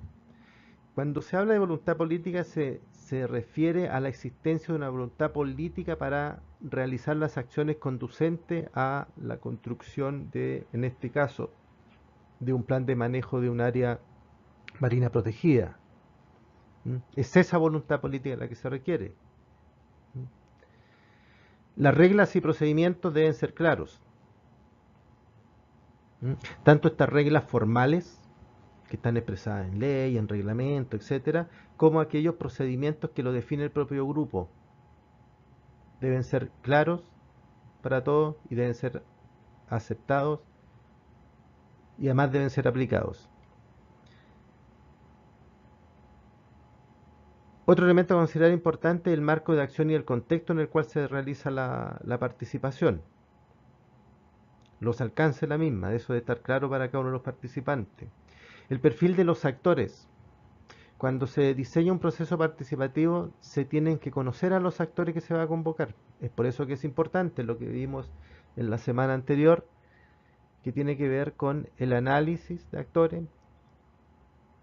Cuando se habla de voluntad política se refiere a la existencia de una voluntad política para realizar las acciones conducentes a la construcción de, en este caso, de un plan de manejo de un área marina protegida. Es esa voluntad política la que se requiere. Las reglas y procedimientos deben ser claros. Tanto estas reglas formales, que están expresadas en ley, en reglamento, etcétera, como aquellos procedimientos que lo define el propio grupo. Deben ser claros para todos y deben ser aceptados y además deben ser aplicados. Otro elemento a considerar importante es el marco de acción y el contexto en el cual se realiza la participación. Los alcances de la misma, eso debe estar claro para cada uno de los participantes. El perfil de los actores. Cuando se diseña un proceso participativo, se tienen que conocer a los actores que se va a convocar. Es por eso que es importante lo que vimos en la semana anterior, que tiene que ver con el análisis de actores,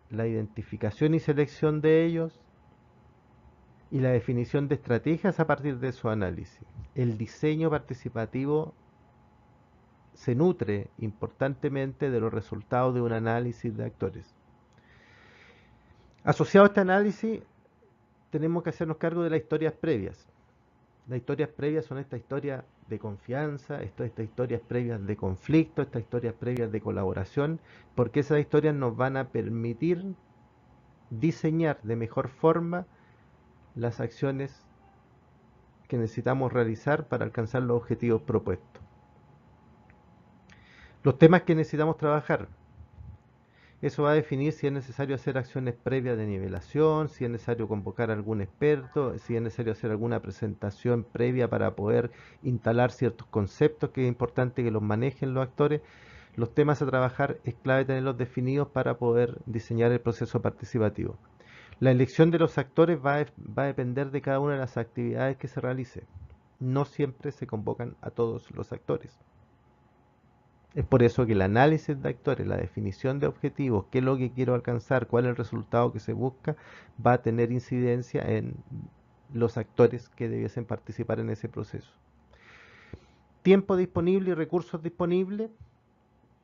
la identificación y selección de ellos, y la definición de estrategias a partir de su análisis. El diseño participativo se nutre importantemente de los resultados de un análisis de actores. Asociado a este análisis, tenemos que hacernos cargo de las historias previas. Las historias previas son estas historias de confianza, estas historias previas de conflicto, estas historias previas de colaboración, porque esas historias nos van a permitir diseñar de mejor forma las acciones que necesitamos realizar para alcanzar los objetivos propuestos. Los temas que necesitamos trabajar. Eso va a definir si es necesario hacer acciones previas de nivelación, si es necesario convocar a algún experto, si es necesario hacer alguna presentación previa para poder instalar ciertos conceptos, que es importante que los manejen los actores. Los temas a trabajar es clave tenerlos definidos para poder diseñar el proceso participativo. La elección de los actores va a depender de cada una de las actividades que se realice. No siempre se convocan a todos los actores. Es por eso que el análisis de actores, la definición de objetivos, qué es lo que quiero alcanzar, cuál es el resultado que se busca, va a tener incidencia en los actores que debiesen participar en ese proceso. Tiempo disponible y recursos disponibles.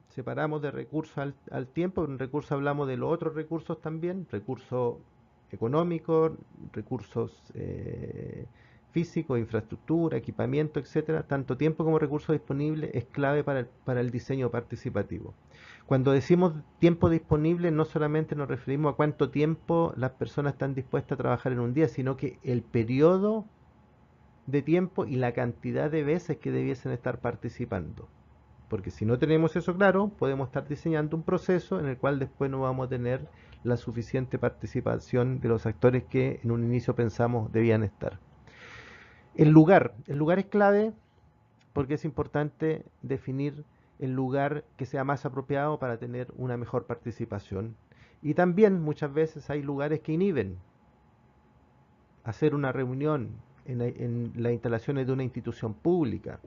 Separamos de recursos al tiempo. En recursos hablamos de los otros recursos también, recursos económicos, recursos físico, infraestructura, equipamiento, etcétera. Tanto tiempo como recursos disponibles es clave para el diseño participativo. Cuando decimos tiempo disponible, no solamente nos referimos a cuánto tiempo las personas están dispuestas a trabajar en un día, sino que el periodo de tiempo y la cantidad de veces que debiesen estar participando. Porque si no tenemos eso claro, podemos estar diseñando un proceso en el cual después no vamos a tener la suficiente participación de los actores que en un inicio pensamos debían estar. El lugar es clave porque es importante definir el lugar que sea más apropiado para tener una mejor participación. Y también muchas veces hay lugares que inhiben hacer una reunión en las instalaciones de una institución pública,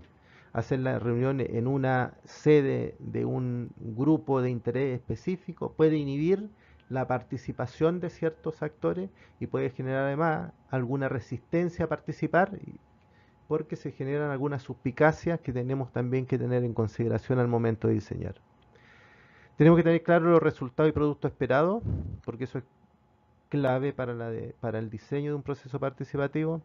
hacer la reunión en una sede de un grupo de interés específico, puede inhibir la participación de ciertos actores y puede generar además alguna resistencia a participar porque se generan algunas suspicacias que tenemos también que tener en consideración al momento de diseñar. Tenemos que tener claro los resultados y productos esperados, porque eso es clave para el diseño de un proceso participativo.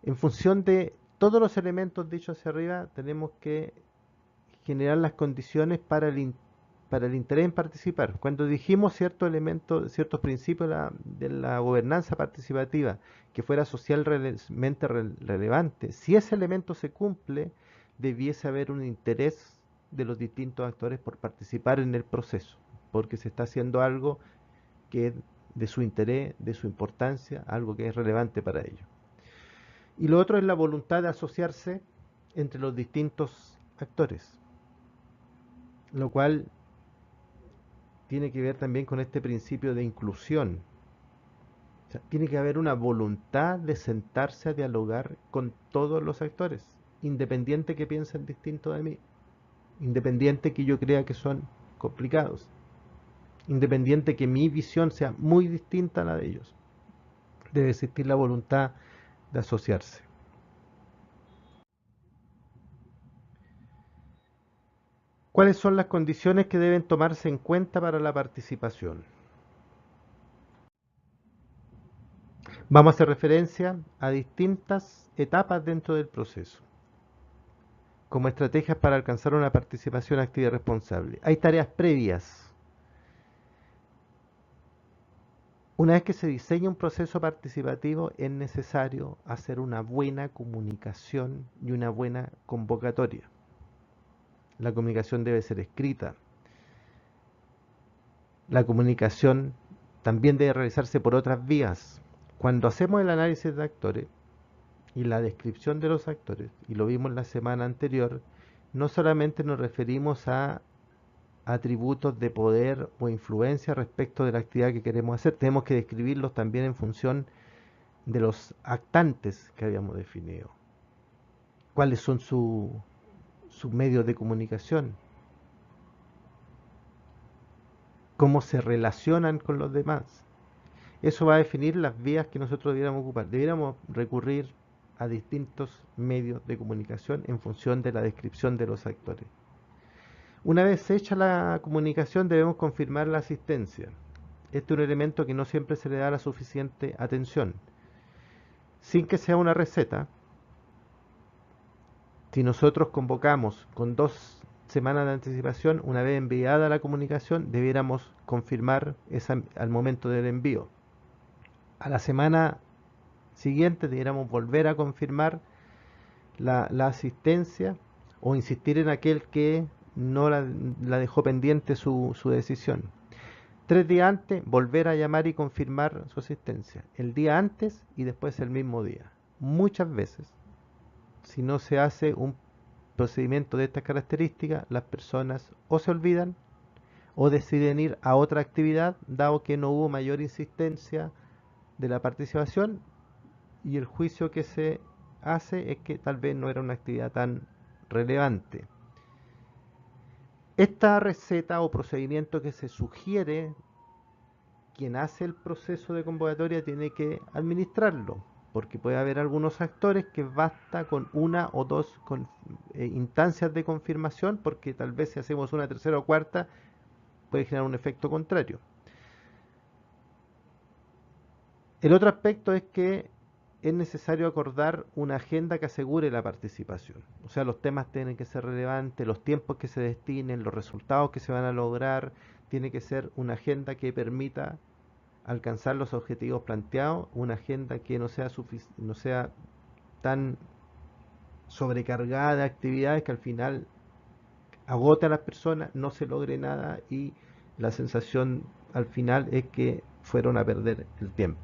En función de todos los elementos dichos hacia arriba, tenemos que generar las condiciones para el interés en participar. Cuando dijimos ciertos elementos, ciertos principios de la gobernanza participativa que fuera socialmente relevante, si ese elemento se cumple, debiese haber un interés de los distintos actores por participar en el proceso, porque se está haciendo algo que es de su interés, de su importancia, algo que es relevante para ellos. Y lo otro es la voluntad de asociarse entre los distintos actores, lo cual tiene que ver también con este principio de inclusión. O sea, tiene que haber una voluntad de sentarse a dialogar con todos los actores, independiente que piensen distinto de mí, independiente que yo crea que son complicados, independiente que mi visión sea muy distinta a la de ellos. Debe existir la voluntad de asociarse. ¿Cuáles son las condiciones que deben tomarse en cuenta para la participación? Vamos a hacer referencia a distintas etapas dentro del proceso, como estrategias para alcanzar una participación activa y responsable. Hay tareas previas. Una vez que se diseña un proceso participativo, es necesario hacer una buena comunicación y una buena convocatoria. La comunicación debe ser escrita. La comunicación también debe realizarse por otras vías. Cuando hacemos el análisis de actores y la descripción de los actores, y lo vimos la semana anterior, no solamente nos referimos a atributos de poder o influencia respecto de la actividad que queremos hacer, tenemos que describirlos también en función de los actantes que habíamos definido. ¿Cuáles son sus medios de comunicación? ¿Cómo se relacionan con los demás? Eso va a definir las vías que nosotros debiéramos ocupar. Debiéramos recurrir a distintos medios de comunicación en función de la descripción de los actores. Una vez hecha la comunicación, debemos confirmar la asistencia. Este es un elemento que no siempre se le da la suficiente atención. Sin que sea una receta, Si nosotros convocamos con 2 semanas de anticipación, una vez enviada la comunicación, debiéramos confirmar esa al momento del envío. A la semana siguiente debiéramos volver a confirmar la asistencia o insistir en aquel que no la dejó pendiente su decisión. 3 días antes, volver a llamar y confirmar su asistencia. El día antes y después el mismo día. Muchas veces, si no se hace un procedimiento de estas características, las personas o se olvidan o deciden ir a otra actividad, dado que no hubo mayor insistencia de la participación, y el juicio que se hace es que tal vez no era una actividad tan relevante. Esta receta o procedimiento que se sugiere, quien hace el proceso de convocatoria tiene que administrarlo, porque puede haber algunos actores que basta con una o dos instancias de confirmación, porque tal vez si hacemos una tercera o cuarta puede generar un efecto contrario. El otro aspecto es que es necesario acordar una agenda que asegure la participación. O sea, los temas tienen que ser relevantes, los tiempos que se destinen, los resultados que se van a lograr, tiene que ser una agenda que permita alcanzar los objetivos planteados, una agenda que no sea tan sobrecargada de actividades que al final agote a las personas, no se logre nada y la sensación al final es que fueron a perder el tiempo.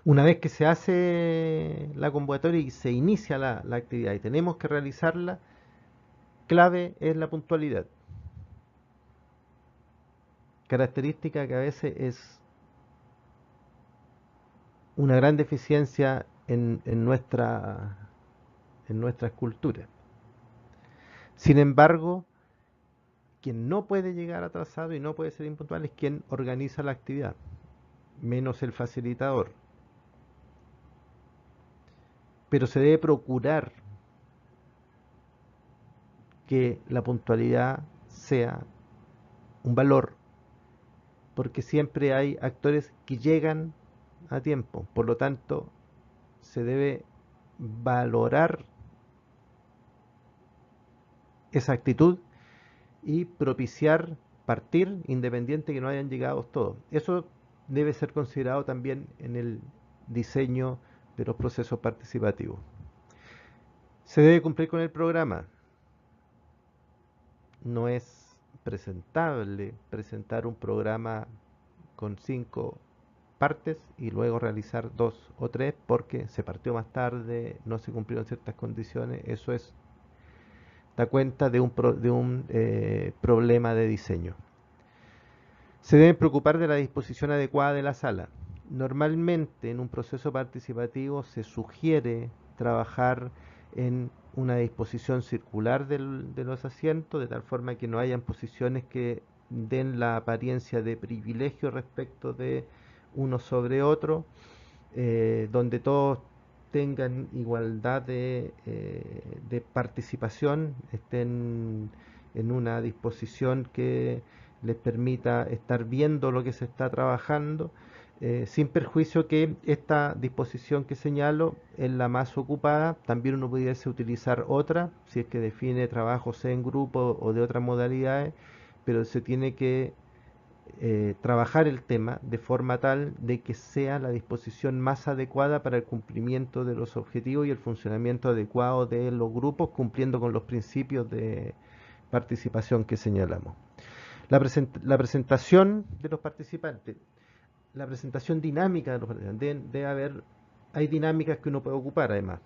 Una vez que se hace la convocatoria y se inicia la actividad y tenemos que realizarla, clave es la puntualidad. Característica que a veces es una gran deficiencia en nuestras culturas. Sin embargo, quien no puede llegar atrasado y no puede ser impuntual es quien organiza la actividad, menos el facilitador. Pero se debe procurar que la puntualidad sea un valor, porque siempre hay actores que llegan a tiempo. Por lo tanto, se debe valorar esa actitud y propiciar partir independiente que no hayan llegado todos. Eso debe ser considerado también en el diseño de los procesos participativos. Se debe cumplir con el programa. No es presentable presentar un programa con 5 partes y luego realizar 2 o 3 porque se partió más tarde, no se cumplieron ciertas condiciones. Eso da cuenta de un problema de diseño. Se deben preocupar de la disposición adecuada de la sala. Normalmente en un proceso participativo se sugiere trabajar en una disposición circular de los asientos, de tal forma que no hayan posiciones que den la apariencia de privilegio respecto de uno sobre otro, donde todos tengan igualdad de participación, estén en una disposición que les permita estar viendo lo que se está trabajando, sin perjuicio que esta disposición que señalo es la más ocupada. También uno pudiese utilizar otra, si es que define trabajos en grupo o de otras modalidades, pero se tiene que trabajar el tema de forma tal de que sea la disposición más adecuada para el cumplimiento de los objetivos y el funcionamiento adecuado de los grupos, cumpliendo con los principios de participación que señalamos. La presentación de los participantes, la presentación dinámica de los participantes, hay dinámicas que uno puede ocupar además.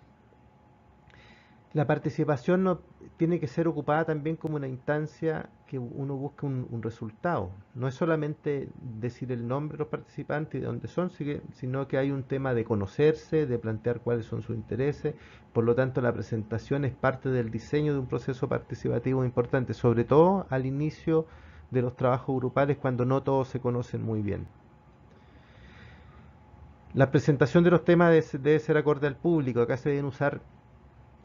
La participación no tiene que ser ocupada también como una instancia que uno busca un resultado. No es solamente decir el nombre de los participantes y de dónde son, sino que hay un tema de conocerse, de plantear cuáles son sus intereses. Por lo tanto, la presentación es parte del diseño de un proceso participativo importante, sobre todo al inicio de los trabajos grupales cuando no todos se conocen muy bien. La presentación de los temas debe ser acorde al público. Acá se deben usar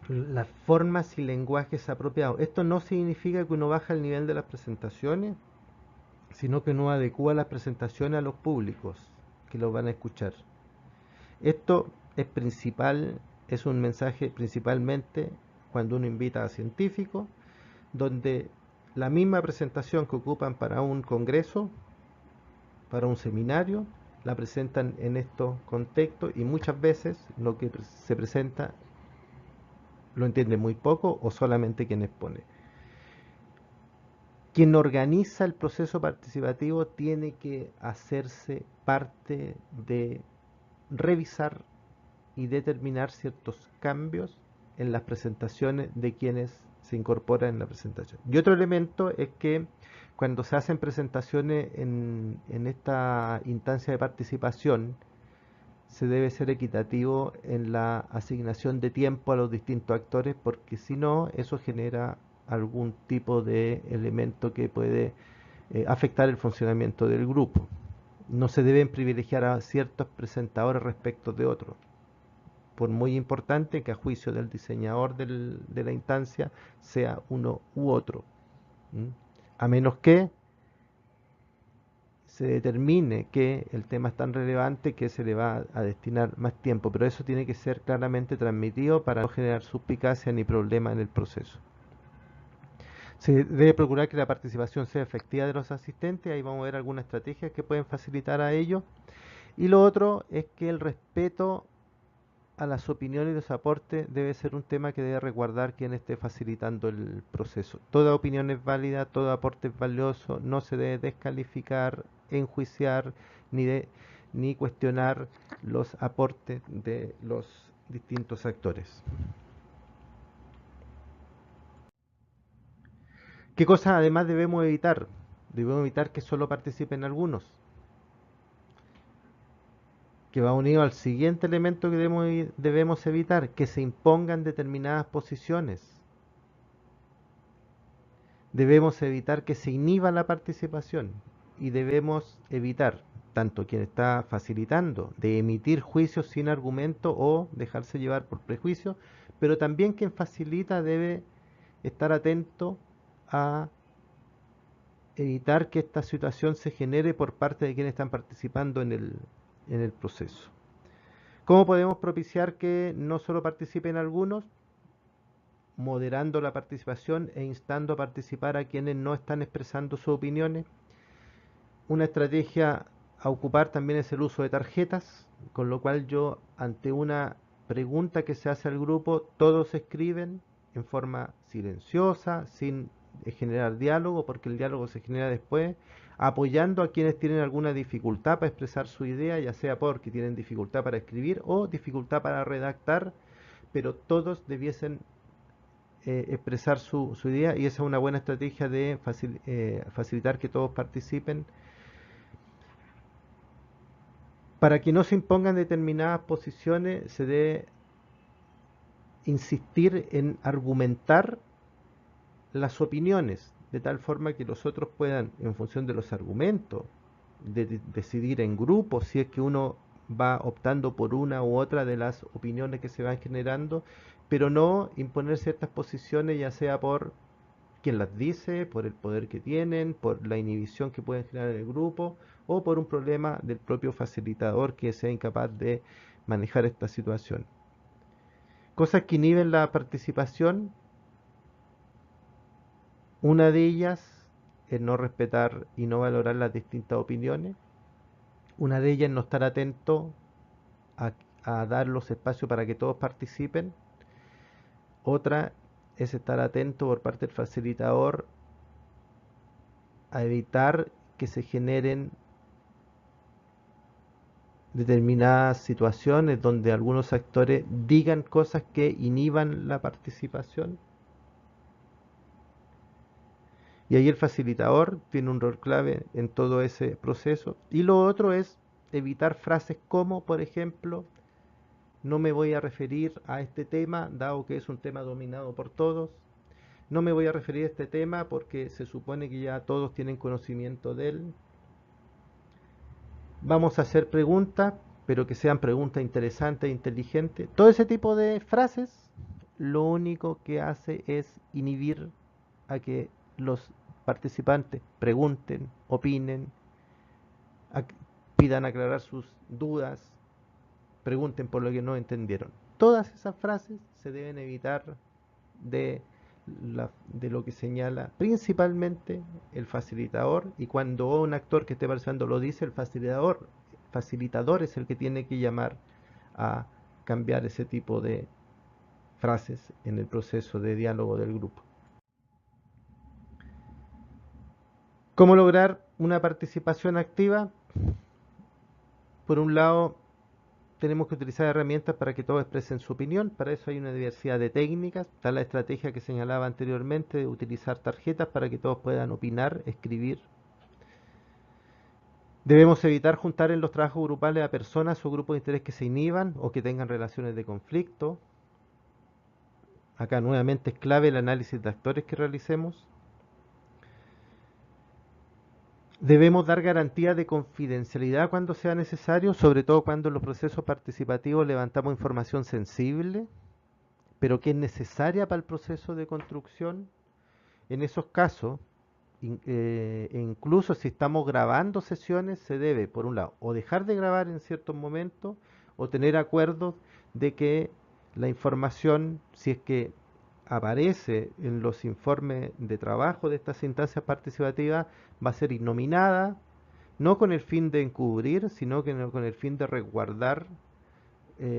las formas y lenguajes apropiados. Esto no significa que uno baja el nivel de las presentaciones, sino que uno adecúa las presentaciones a los públicos que los van a escuchar. Esto es un mensaje principalmente cuando uno invita a científicos, donde la misma presentación que ocupan para un congreso, para un seminario, la presentan en estos contextos y muchas veces lo que se presenta lo entiende muy poco o solamente quien expone. Quien organiza el proceso participativo tiene que hacerse parte de revisar y determinar ciertos cambios en las presentaciones de quienes se incorporan en la presentación. Y otro elemento es que cuando se hacen presentaciones en esta instancia de participación, se debe ser equitativo en la asignación de tiempo a los distintos actores, porque si no, eso genera algún tipo de elemento que puede afectar el funcionamiento del grupo. No se deben privilegiar a ciertos presentadores respecto de otros, por muy importante que a juicio del diseñador de la instancia sea uno u otro. ¿Mm? A menos que se determine que el tema es tan relevante que se le va a destinar más tiempo, pero eso tiene que ser claramente transmitido para no generar suspicacia ni problema en el proceso. Se debe procurar que la participación sea efectiva de los asistentes, ahí vamos a ver algunas estrategias que pueden facilitar a ello. Y lo otro es que el respeto a las opiniones y los aportes debe ser un tema que debe resguardar quien esté facilitando el proceso. Toda opinión es válida, todo aporte es valioso, no se debe descalificar, enjuiciar ni cuestionar los aportes de los distintos actores. ¿Qué cosas además debemos evitar? Debemos evitar que solo participen algunos, que va unido al siguiente elemento que debemos evitar, que se impongan determinadas posiciones. Debemos evitar que se inhiba la participación y debemos evitar, tanto quien está facilitando, de emitir juicios sin argumento o dejarse llevar por prejuicios, pero también quien facilita debe estar atento a evitar que esta situación se genere por parte de quienes están participando en el proceso. ¿Cómo podemos propiciar que no solo participen algunos? Moderando la participación e instando a participar a quienes no están expresando sus opiniones. Una estrategia a ocupar también es el uso de tarjetas, con lo cual yo, ante una pregunta que se hace al grupo, todos escriben en forma silenciosa, sin generar diálogo, porque el diálogo se genera después, apoyando a quienes tienen alguna dificultad para expresar su idea, ya sea porque tienen dificultad para escribir o dificultad para redactar, pero todos debiesen expresar su idea, y esa es una buena estrategia de facilitar que todos participen. Para que no se impongan determinadas posiciones, se debe insistir en argumentar las opiniones, de tal forma que los otros puedan, en función de los argumentos, decidir en grupo si es que uno va optando por una u otra de las opiniones que se van generando, pero no imponer ciertas posiciones, ya sea por quien las dice, por el poder que tienen, por la inhibición que pueden generar en el grupo o por un problema del propio facilitador que sea incapaz de manejar esta situación. Cosas que inhiben la participación, una de ellas es no respetar y no valorar las distintas opiniones, una de ellas es no estar atento a, a dar los espacios para que todos participen, otra es estar atento por parte del facilitador a evitar que se generen determinadas situaciones donde algunos actores digan cosas que inhiban la participación. Y ahí el facilitador tiene un rol clave en todo ese proceso. Y lo otro es evitar frases como, por ejemplo, no me voy a referir a este tema, dado que es un tema dominado por todos. No me voy a referir a este tema porque se supone que ya todos tienen conocimiento de él. Vamos a hacer preguntas, pero que sean preguntas interesantes e inteligentes. Todo ese tipo de frases lo único que hace es inhibir a que los participantes pregunten, opinen, pidan aclarar sus dudas, pregunten por lo que no entendieron. Todas esas frases se deben evitar de, de lo que señala principalmente el facilitador, y cuando un actor que esté participando lo dice, el facilitador es el que tiene que llamar a cambiar ese tipo de frases en el proceso de diálogo del grupo. ¿Cómo lograr una participación activa? Por un lado, tenemos que utilizar herramientas para que todos expresen su opinión. Para eso hay una diversidad de técnicas. Está la estrategia que señalaba anteriormente de utilizar tarjetas para que todos puedan opinar, escribir. Debemos evitar juntar en los trabajos grupales a personas o grupos de interés que se inhiban o que tengan relaciones de conflicto. Acá nuevamente es clave el análisis de actores que realicemos. Debemos dar garantía de confidencialidad cuando sea necesario, sobre todo cuando en los procesos participativos levantamos información sensible, pero que es necesaria para el proceso de construcción. En esos casos, incluso si estamos grabando sesiones, se debe, por un lado, o dejar de grabar en ciertos momentos, o tener acuerdos de que la información, si es que aparece en los informes de trabajo de estas instancias participativas, va a ser innominada, no con el fin de encubrir, sino que con el fin de resguardar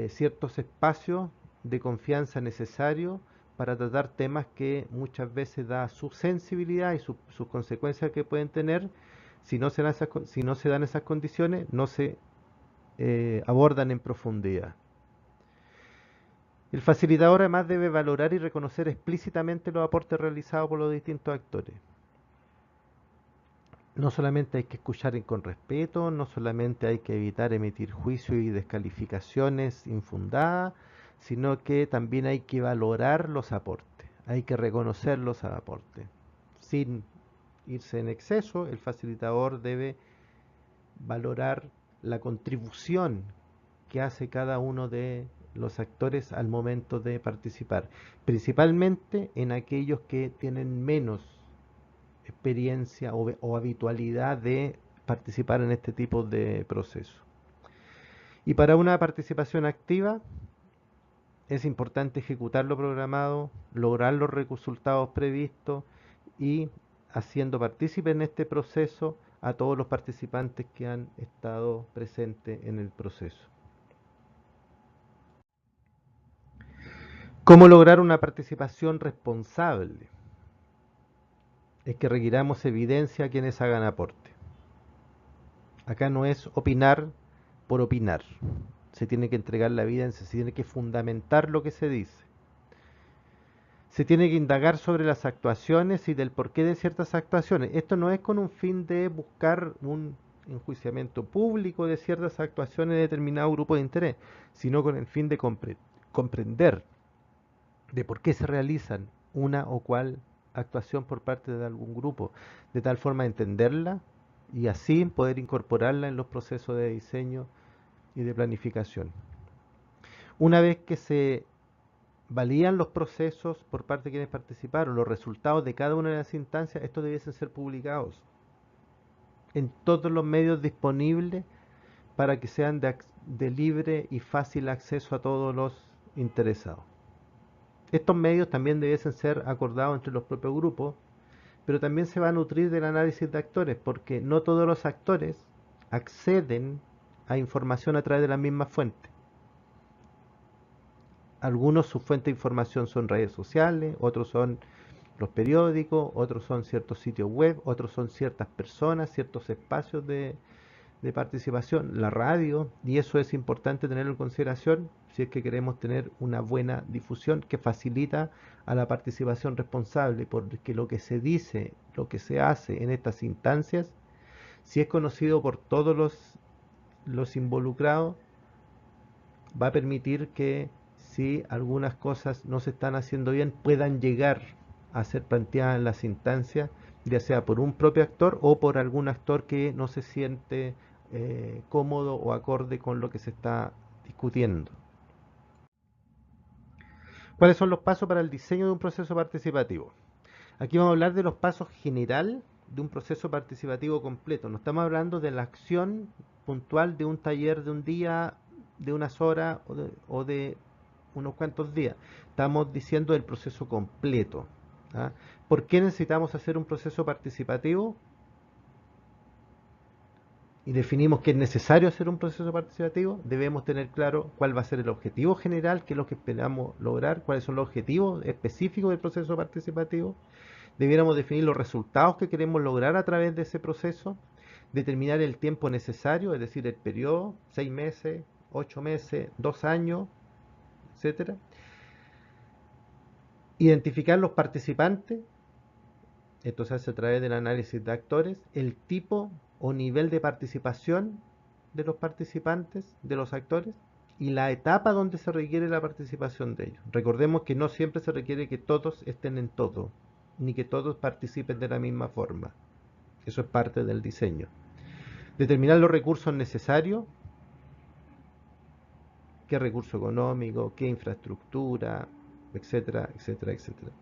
ciertos espacios de confianza necesarios para tratar temas que muchas veces da su sensibilidad y sus consecuencias que pueden tener. Si no se dan si no se dan esas condiciones, no se abordan en profundidad. El facilitador además debe valorar y reconocer explícitamente los aportes realizados por los distintos actores. No solamente hay que escuchar con respeto, no solamente hay que evitar emitir juicios y descalificaciones infundadas, sino que también hay que valorar los aportes, hay que reconocer los aportes. Sin irse en exceso, el facilitador debe valorar la contribución que hace cada uno de los actores al momento de participar, principalmente en aquellos que tienen menos experiencia o habitualidad de participar en este tipo de proceso. Y para una participación activa es importante ejecutar lo programado, lograr los resultados previstos y haciendo partícipe en este proceso a todos los participantes que han estado presentes en el proceso. ¿Cómo lograr una participación responsable? Es que requiramos evidencia a quienes hagan aporte. Acá no es opinar por opinar. Se tiene que entregar la evidencia, se tiene que fundamentar lo que se dice. Se tiene que indagar sobre las actuaciones y del porqué de ciertas actuaciones. Esto no es con un fin de buscar un enjuiciamiento público de ciertas actuaciones de determinado grupo de interés, sino con el fin de comprender de por qué se realizan una o cual actuación por parte de algún grupo, de tal forma de entenderla y así poder incorporarla en los procesos de diseño y de planificación. Una vez que se validan los procesos por parte de quienes participaron, los resultados de cada una de las instancias, estos debiesen ser publicados en todos los medios disponibles para que sean de libre y fácil acceso a todos los interesados. Estos medios también debiesen ser acordados entre los propios grupos, pero también se va a nutrir del análisis de actores, porque no todos los actores acceden a información a través de la misma fuente. Algunos su fuente de información son redes sociales, otros son los periódicos, otros son ciertos sitios web, otros son ciertas personas, ciertos espacios de participación, la radio, y eso es importante tenerlo en consideración si es que queremos tener una buena difusión que facilita a la participación responsable, porque lo que se dice, lo que se hace en estas instancias, si es conocido por todos los involucrados, va a permitir que si algunas cosas no se están haciendo bien, puedan llegar a ser planteadas en las instancias, ya sea por un propio actor o por algún actor que no se siente cómodo o acorde con lo que se está discutiendo. ¿Cuáles son los pasos para el diseño de un proceso participativo? Aquí vamos a hablar de los pasos general de un proceso participativo completo. No estamos hablando de la acción puntual de un taller de un día de unas horas o de unos cuantos días. Estamos diciendo el proceso completo. ¿Ah? ¿Por qué necesitamos hacer un proceso participativo? Y definimos que es necesario hacer un proceso participativo. Debemos tener claro cuál va a ser el objetivo general, qué es lo que esperamos lograr, cuáles son los objetivos específicos del proceso participativo. Debiéramos definir los resultados que queremos lograr a través de ese proceso, determinar el tiempo necesario, es decir, el periodo, 6 meses, 8 meses, 2 años, etcétera. Identificar los participantes, esto se hace a través del análisis de actores, el tipo o nivel de participación de los participantes, de los actores, y la etapa donde se requiere la participación de ellos. Recordemos que no siempre se requiere que todos estén en todo, ni que todos participen de la misma forma. Eso es parte del diseño. Determinar los recursos necesarios, qué recurso económico, qué infraestructura, etcétera, etcétera, etcétera.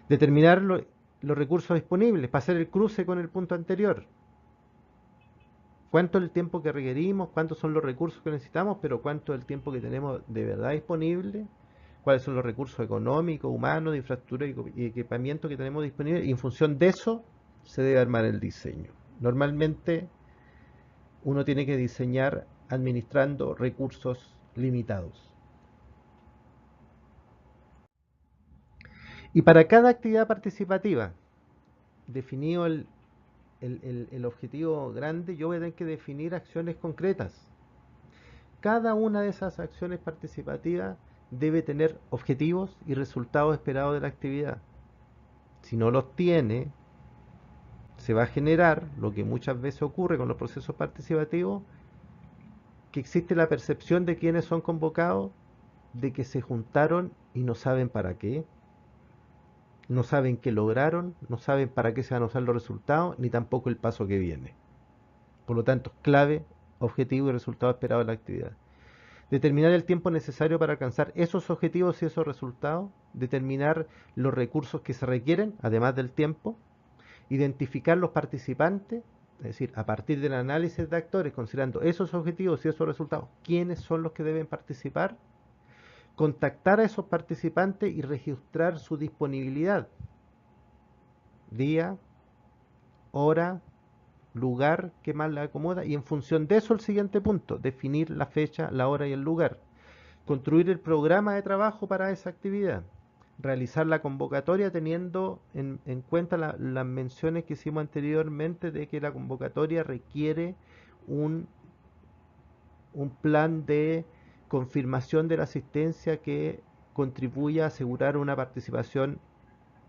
Determinar los recursos disponibles para hacer el cruce con el punto anterior. ¿Cuánto es el tiempo que requerimos? ¿Cuántos son los recursos que necesitamos? Pero ¿cuánto es el tiempo que tenemos de verdad disponible? ¿Cuáles son los recursos económicos, humanos, de infraestructura y equipamiento que tenemos disponible? Y en función de eso se debe armar el diseño. Normalmente uno tiene que diseñar administrando recursos limitados. Y para cada actividad participativa, definido el objetivo grande, yo voy a tener que definir acciones concretas. Cada una de esas acciones participativas debe tener objetivos y resultados esperados de la actividad. Si no los tiene, se va a generar lo que muchas veces ocurre con los procesos participativos, que existe la percepción de quienes son convocados de que se juntaron y no saben para qué, no saben qué lograron, no saben para qué se van a usar los resultados, ni tampoco el paso que viene. Por lo tanto, clave, objetivo y resultado esperado de la actividad. Determinar el tiempo necesario para alcanzar esos objetivos y esos resultados. Determinar los recursos que se requieren, además del tiempo. Identificar los participantes, es decir, a partir del análisis de actores, considerando esos objetivos y esos resultados, quiénes son los que deben participar. Contactar a esos participantes y registrar su disponibilidad. Día, hora, lugar que más le acomoda, y en función de eso el siguiente punto, definir la fecha, la hora y el lugar. Construir el programa de trabajo para esa actividad. Realizar la convocatoria teniendo en cuenta las menciones que hicimos anteriormente de que la convocatoria requiere un plan de confirmación de la asistencia que contribuya a asegurar una participación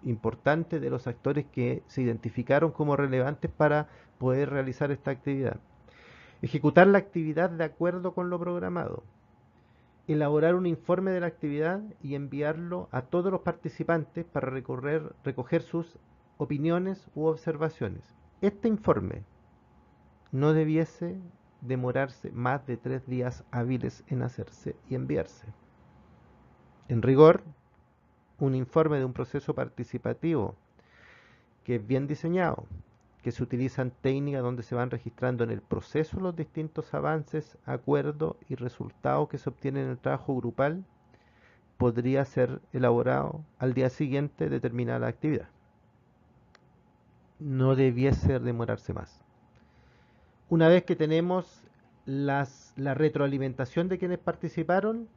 importante de los actores que se identificaron como relevantes para poder realizar esta actividad. Ejecutar la actividad de acuerdo con lo programado. Elaborar un informe de la actividad y enviarlo a todos los participantes para recoger sus opiniones u observaciones. Este informe no debiese demorarse más de 3 días hábiles en hacerse y enviarse. En rigor, un informe de un proceso participativo que es bien diseñado, que se utilizan técnicas donde se van registrando en el proceso los distintos avances, acuerdos y resultados que se obtienen en el trabajo grupal, podría ser elaborado al día siguiente de terminar la actividad. No debiese demorarse más. Una vez que tenemos la retroalimentación de quienes participaron,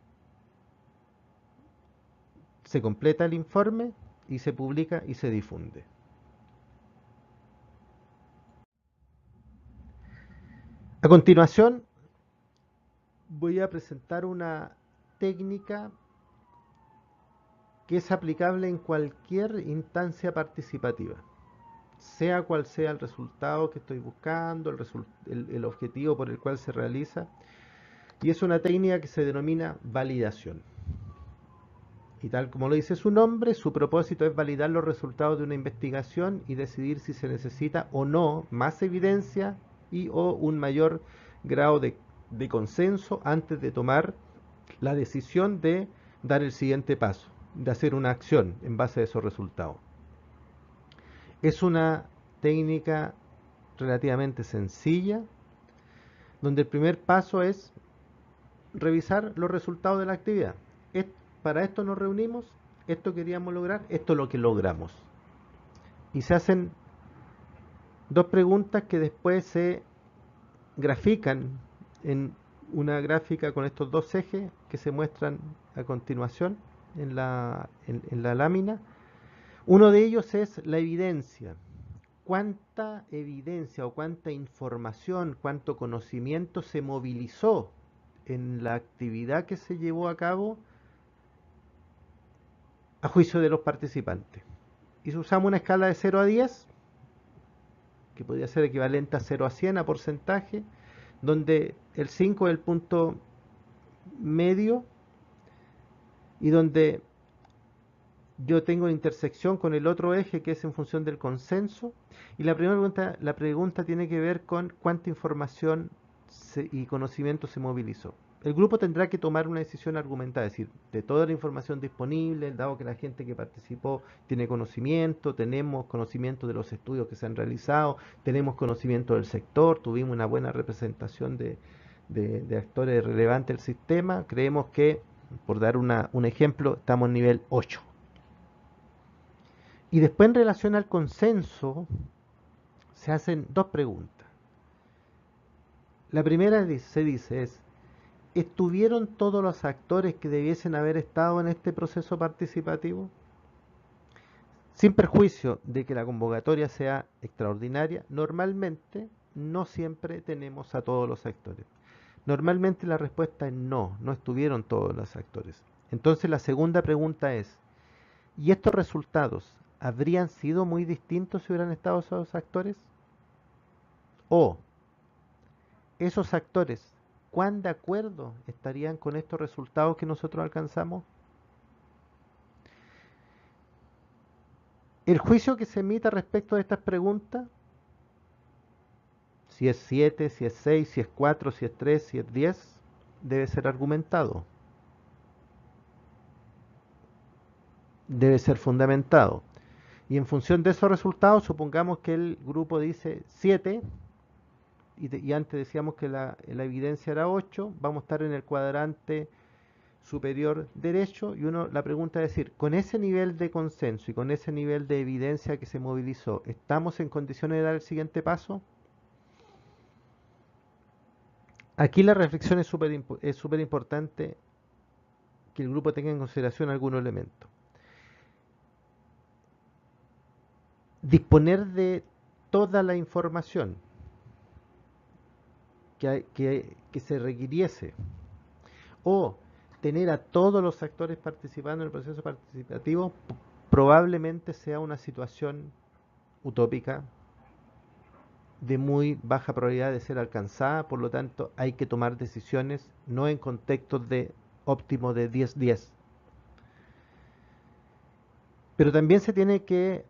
se completa el informe y se publica y se difunde. A continuación, voy a presentar una técnica que es aplicable en cualquier instancia participativa, sea cual sea el resultado que estoy buscando, el objetivo por el cual se realiza, y es una técnica que se denomina validación. Y tal como lo dice su nombre, su propósito es validar los resultados de una investigación y decidir si se necesita o no más evidencia y o un mayor grado de consenso antes de tomar la decisión de dar el siguiente paso, de hacer una acción en base a esos resultados. Es una técnica relativamente sencilla, donde el primer paso es revisar los resultados de la actividad. Para esto nos reunimos, esto queríamos lograr, esto es lo que logramos. Y se hacen dos preguntas que después se grafican en una gráfica con estos dos ejes que se muestran a continuación en la lámina. Uno de ellos es la evidencia. ¿Cuánta evidencia o cuánta información, cuánto conocimiento se movilizó en la actividad que se llevó a cabo a juicio de los participantes? Y usamos una escala de 0 a 10, que podría ser equivalente a 0 a 100 a porcentaje, donde el 5 es el punto medio y donde yo tengo intersección con el otro eje que es en función del consenso. Y la pregunta tiene que ver con cuánta información y conocimiento se movilizó. El grupo tendrá que tomar una decisión argumentada, es decir, de toda la información disponible, dado que la gente que participó tiene conocimiento, tenemos conocimiento de los estudios que se han realizado, tenemos conocimiento del sector, tuvimos una buena representación de actores relevantes del sistema, creemos que, por dar un ejemplo, estamos en nivel 8. Y después en relación al consenso se hacen dos preguntas. La primera se dice es, ¿estuvieron todos los actores que debiesen haber estado en este proceso participativo? Sin perjuicio de que la convocatoria sea extraordinaria, normalmente no siempre tenemos a todos los actores. Normalmente la respuesta es no, no estuvieron todos los actores. Entonces la segunda pregunta es, ¿y estos resultados habrían sido muy distintos si hubieran estado esos actores? ¿O esos actores, cuán de acuerdo estarían con estos resultados que nosotros alcanzamos? El juicio que se emita respecto de estas preguntas, si es 7, si es 6, si es 4, si es 3, si es 10, debe ser argumentado. Debe ser fundamentado. Y en función de esos resultados, supongamos que el grupo dice 7, y antes decíamos que la evidencia era 8, vamos a estar en el cuadrante superior derecho, y la pregunta es decir, con ese nivel de consenso y con ese nivel de evidencia que se movilizó, ¿estamos en condiciones de dar el siguiente paso? Aquí la reflexión es súper importante que el grupo tenga en consideración algunos elementos. Disponer de toda la información que se requiriese o tener a todos los actores participando en el proceso participativo probablemente sea una situación utópica de muy baja probabilidad de ser alcanzada, por lo tanto hay que tomar decisiones no en contextos de óptimo de 10-10. Pero también se tiene que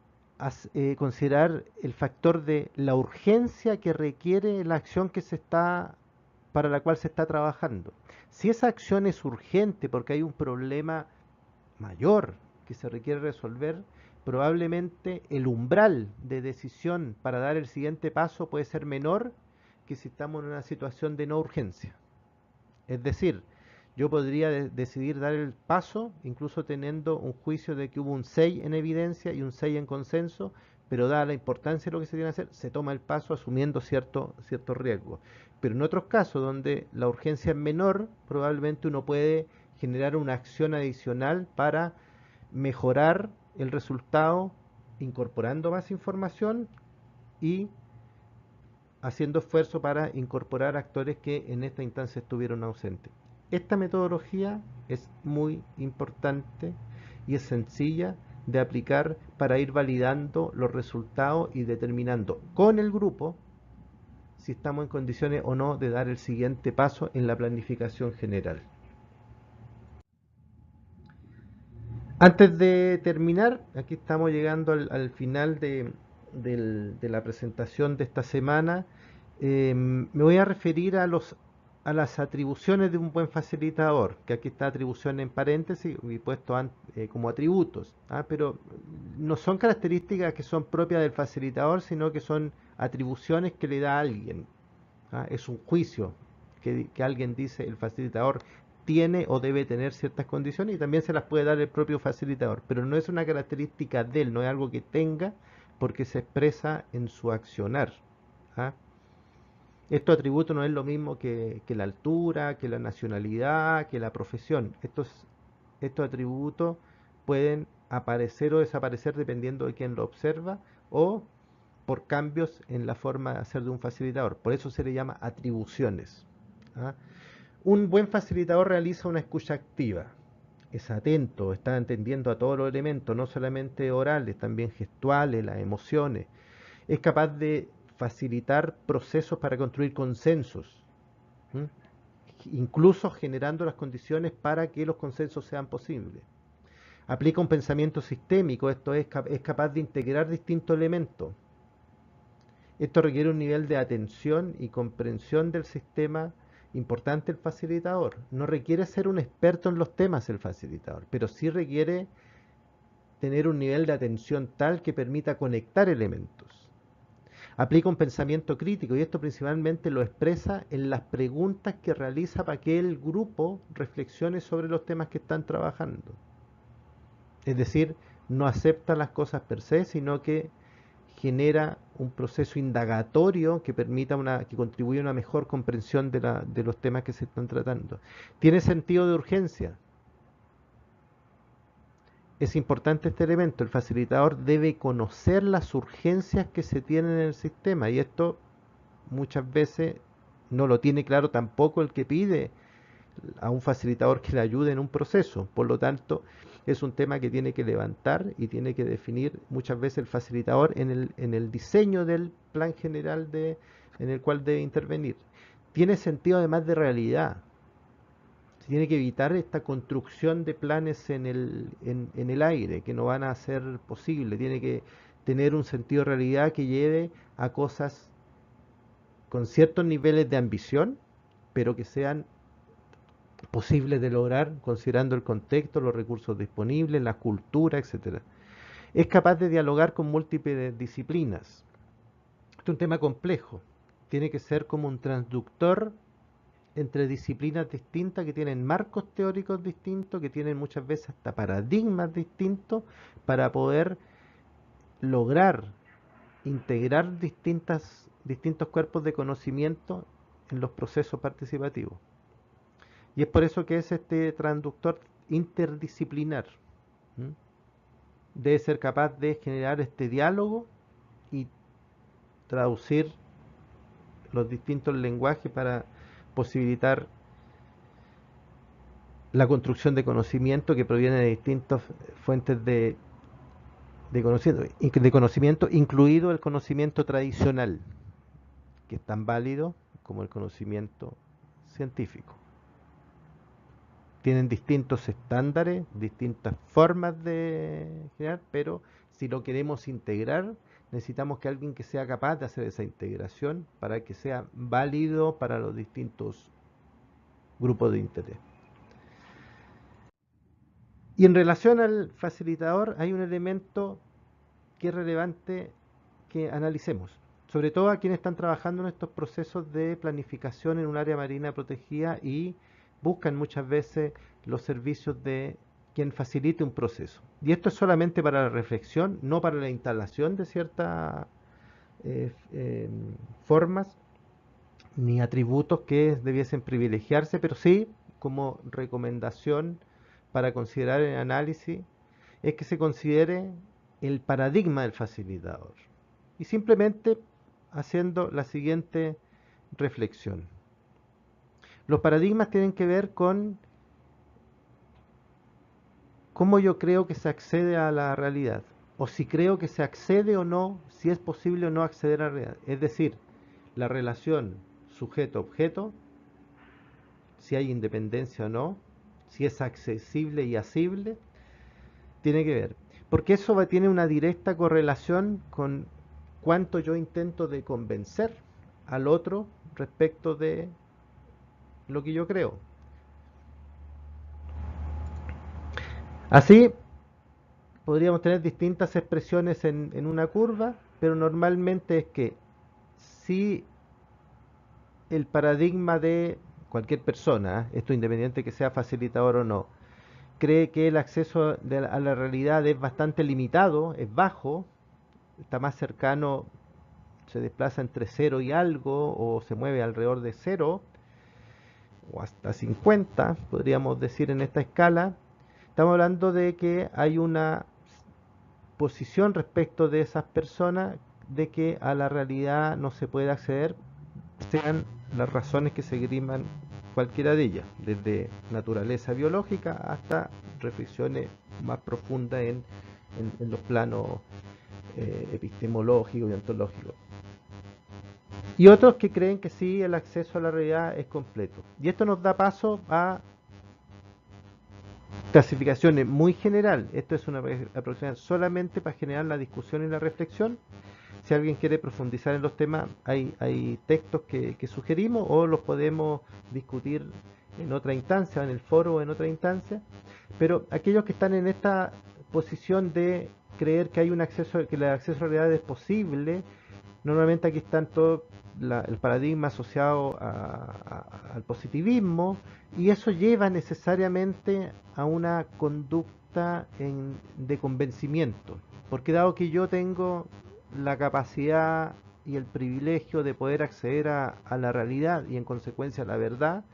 considerar el factor de la urgencia que requiere la acción para la cual se está trabajando. Si esa acción es urgente porque hay un problema mayor que se requiere resolver, probablemente el umbral de decisión para dar el siguiente paso puede ser menor que si estamos en una situación de no urgencia. Es decir, yo podría decidir dar el paso, incluso teniendo un juicio de que hubo un 6 en evidencia y un 6 en consenso, pero dada la importancia de lo que se tiene que hacer, se toma el paso asumiendo cierto riesgo. Pero en otros casos, donde la urgencia es menor, probablemente uno puede generar una acción adicional para mejorar el resultado, incorporando más información y haciendo esfuerzo para incorporar actores que en esta instancia estuvieron ausentes. Esta metodología es muy importante y es sencilla de aplicar para ir validando los resultados y determinando con el grupo si estamos en condiciones o no de dar el siguiente paso en la planificación general. Antes de terminar, aquí estamos llegando al final de la presentación de esta semana. Me voy a referir a las atribuciones de un buen facilitador, que aquí está atribución en paréntesis y puesto como atributos, pero no son características que son propias del facilitador, sino que son atribuciones que le da a alguien. Es un juicio que alguien dice el facilitador tiene o debe tener ciertas condiciones y también se las puede dar el propio facilitador, pero no es una característica de él, no es algo que tenga porque se expresa en su accionar. ¿Ah? Estos atributos no es lo mismo que la altura, que la nacionalidad, que la profesión. Estos atributos pueden aparecer o desaparecer dependiendo de quién lo observa o por cambios en la forma de hacer de un facilitador. Por eso se le llama atribuciones. ¿Ah? Un buen facilitador realiza una escucha activa. Es atento, está entendiendo a todos los elementos, no solamente orales, también gestuales, las emociones. Es capaz de facilitar procesos para construir consensos, ¿m? Incluso generando las condiciones para que los consensos sean posibles. Aplica un pensamiento sistémico, esto es capaz de integrar distintos elementos. Esto requiere un nivel de atención y comprensión del sistema importante el facilitador. No requiere ser un experto en los temas el facilitador, pero sí requiere tener un nivel de atención tal que permita conectar elementos. Aplica un pensamiento crítico y esto principalmente lo expresa en las preguntas que realiza para que el grupo reflexione sobre los temas que están trabajando. Es decir, no acepta las cosas per se, sino que genera un proceso indagatorio que que contribuya a una mejor comprensión de los temas que se están tratando. Tiene sentido de urgencia. Es importante este elemento. El facilitador debe conocer las urgencias que se tienen en el sistema y esto muchas veces no lo tiene claro tampoco el que pide a un facilitador que le ayude en un proceso. Por lo tanto, es un tema que tiene que levantar y tiene que definir muchas veces el facilitador en el diseño del plan general en el cual debe intervenir. Tiene sentido además de realidad. Se tiene que evitar esta construcción de planes en el aire, que no van a ser posibles. Tiene que tener un sentido de realidad que lleve a cosas con ciertos niveles de ambición, pero que sean posibles de lograr considerando el contexto, los recursos disponibles, la cultura, etcétera. Es capaz de dialogar con múltiples disciplinas. Este es un tema complejo. Tiene que ser como un transductor entre disciplinas distintas que tienen marcos teóricos distintos, que tienen muchas veces hasta paradigmas distintos para poder lograr integrar distintos cuerpos de conocimiento en los procesos participativos. Y es por eso que es este transductor interdisciplinar. ¿Mm? Debe ser capaz de generar este diálogo y traducir los distintos lenguajes para posibilitar la construcción de conocimiento que proviene de distintas fuentes de conocimiento, incluido el conocimiento tradicional, que es tan válido como el conocimiento científico. Tienen distintos estándares, distintas formas de generar, pero si lo queremos integrar, necesitamos que alguien que sea capaz de hacer esa integración para que sea válido para los distintos grupos de interés. Y en relación al facilitador hay un elemento que es relevante que analicemos, sobre todo a quienes están trabajando en estos procesos de planificación en un área marina protegida y buscan muchas veces los servicios de quien facilite un proceso. Y esto es solamente para la reflexión, no para la instalación de ciertas formas ni atributos que debiesen privilegiarse, pero sí como recomendación para considerar el análisis es que se considere el paradigma del facilitador y simplemente haciendo la siguiente reflexión. Los paradigmas tienen que ver con cómo yo creo que se accede a la realidad, o si creo que se accede o no, si es posible o no acceder a la realidad. Es decir, la relación sujeto-objeto, si hay independencia o no, si es accesible y asible, tiene que ver. Porque eso tiene una directa correlación con cuánto yo intento de convencer al otro respecto de lo que yo creo. Así, podríamos tener distintas expresiones en una curva, pero normalmente es que si el paradigma de cualquier persona, esto independiente que sea facilitador o no, cree que el acceso a la realidad es bastante limitado, es bajo, está más cercano, se desplaza entre cero y algo, o se mueve alrededor de cero, o hasta 50, podríamos decir en esta escala, estamos hablando de que hay una posición respecto de esas personas de que a la realidad no se puede acceder, sean las razones que se esgriman cualquiera de ellas, desde naturaleza biológica hasta reflexiones más profundas en los planos epistemológicos y ontológicos. Y otros que creen que sí, el acceso a la realidad es completo. Y esto nos da paso a clasificaciones muy general. Esto es una aproximación solamente para generar la discusión y la reflexión. Si alguien quiere profundizar en los temas, hay textos que sugerimos o los podemos discutir en otra instancia, en el foro o en otra instancia. Pero aquellos que están en esta posición de creer que hay un acceso, que el acceso a la realidad es posible, normalmente aquí están todo el paradigma asociado al positivismo, y eso lleva necesariamente a una conducta de convencimiento, porque dado que yo tengo la capacidad y el privilegio de poder acceder a la realidad y en consecuencia a la verdad,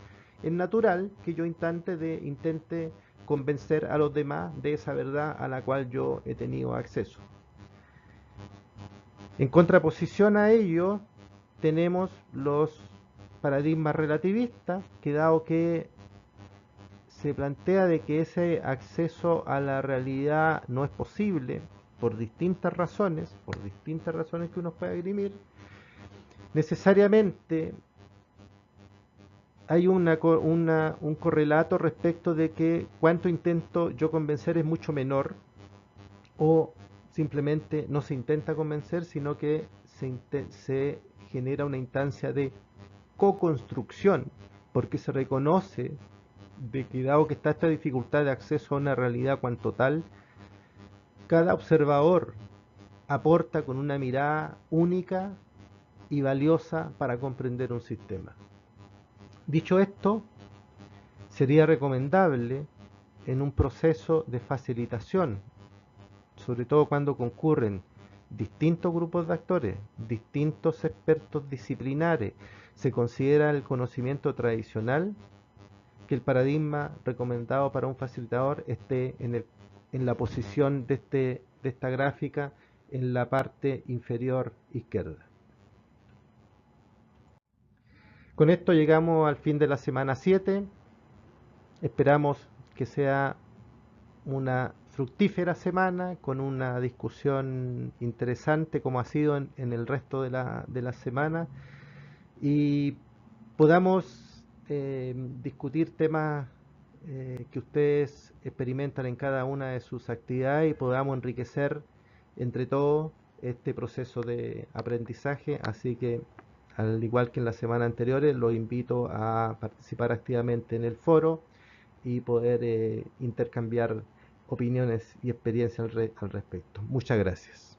es natural que yo intente convencer a los demás de esa verdad a la cual yo he tenido acceso. En contraposición a ello, tenemos los paradigmas relativistas, que dado que se plantea de que ese acceso a la realidad no es posible por distintas razones que uno puede esgrimir, necesariamente hay un correlato respecto de que cuánto intento yo convencer es mucho menor, o simplemente no se intenta convencer, sino que se genera una instancia de co-construcción, porque se reconoce de que dado que está esta dificultad de acceso a una realidad cuanto tal, cada observador aporta con una mirada única y valiosa para comprender un sistema. Dicho esto, sería recomendable en un proceso de facilitación, sobre todo cuando concurren distintos grupos de actores, distintos expertos disciplinares, se considera el conocimiento tradicional, que el paradigma recomendado para un facilitador esté en la posición de esta gráfica en la parte inferior izquierda. Con esto llegamos al fin de la semana 7. Esperamos que sea una fructífera semana con una discusión interesante como ha sido en el resto de la semana, y podamos discutir temas que ustedes experimentan en cada una de sus actividades y podamos enriquecer entre todos este proceso de aprendizaje. Así que, al igual que en las semanas anteriores, los invito a participar activamente en el foro y poder intercambiar opiniones y experiencias al respecto. Muchas gracias.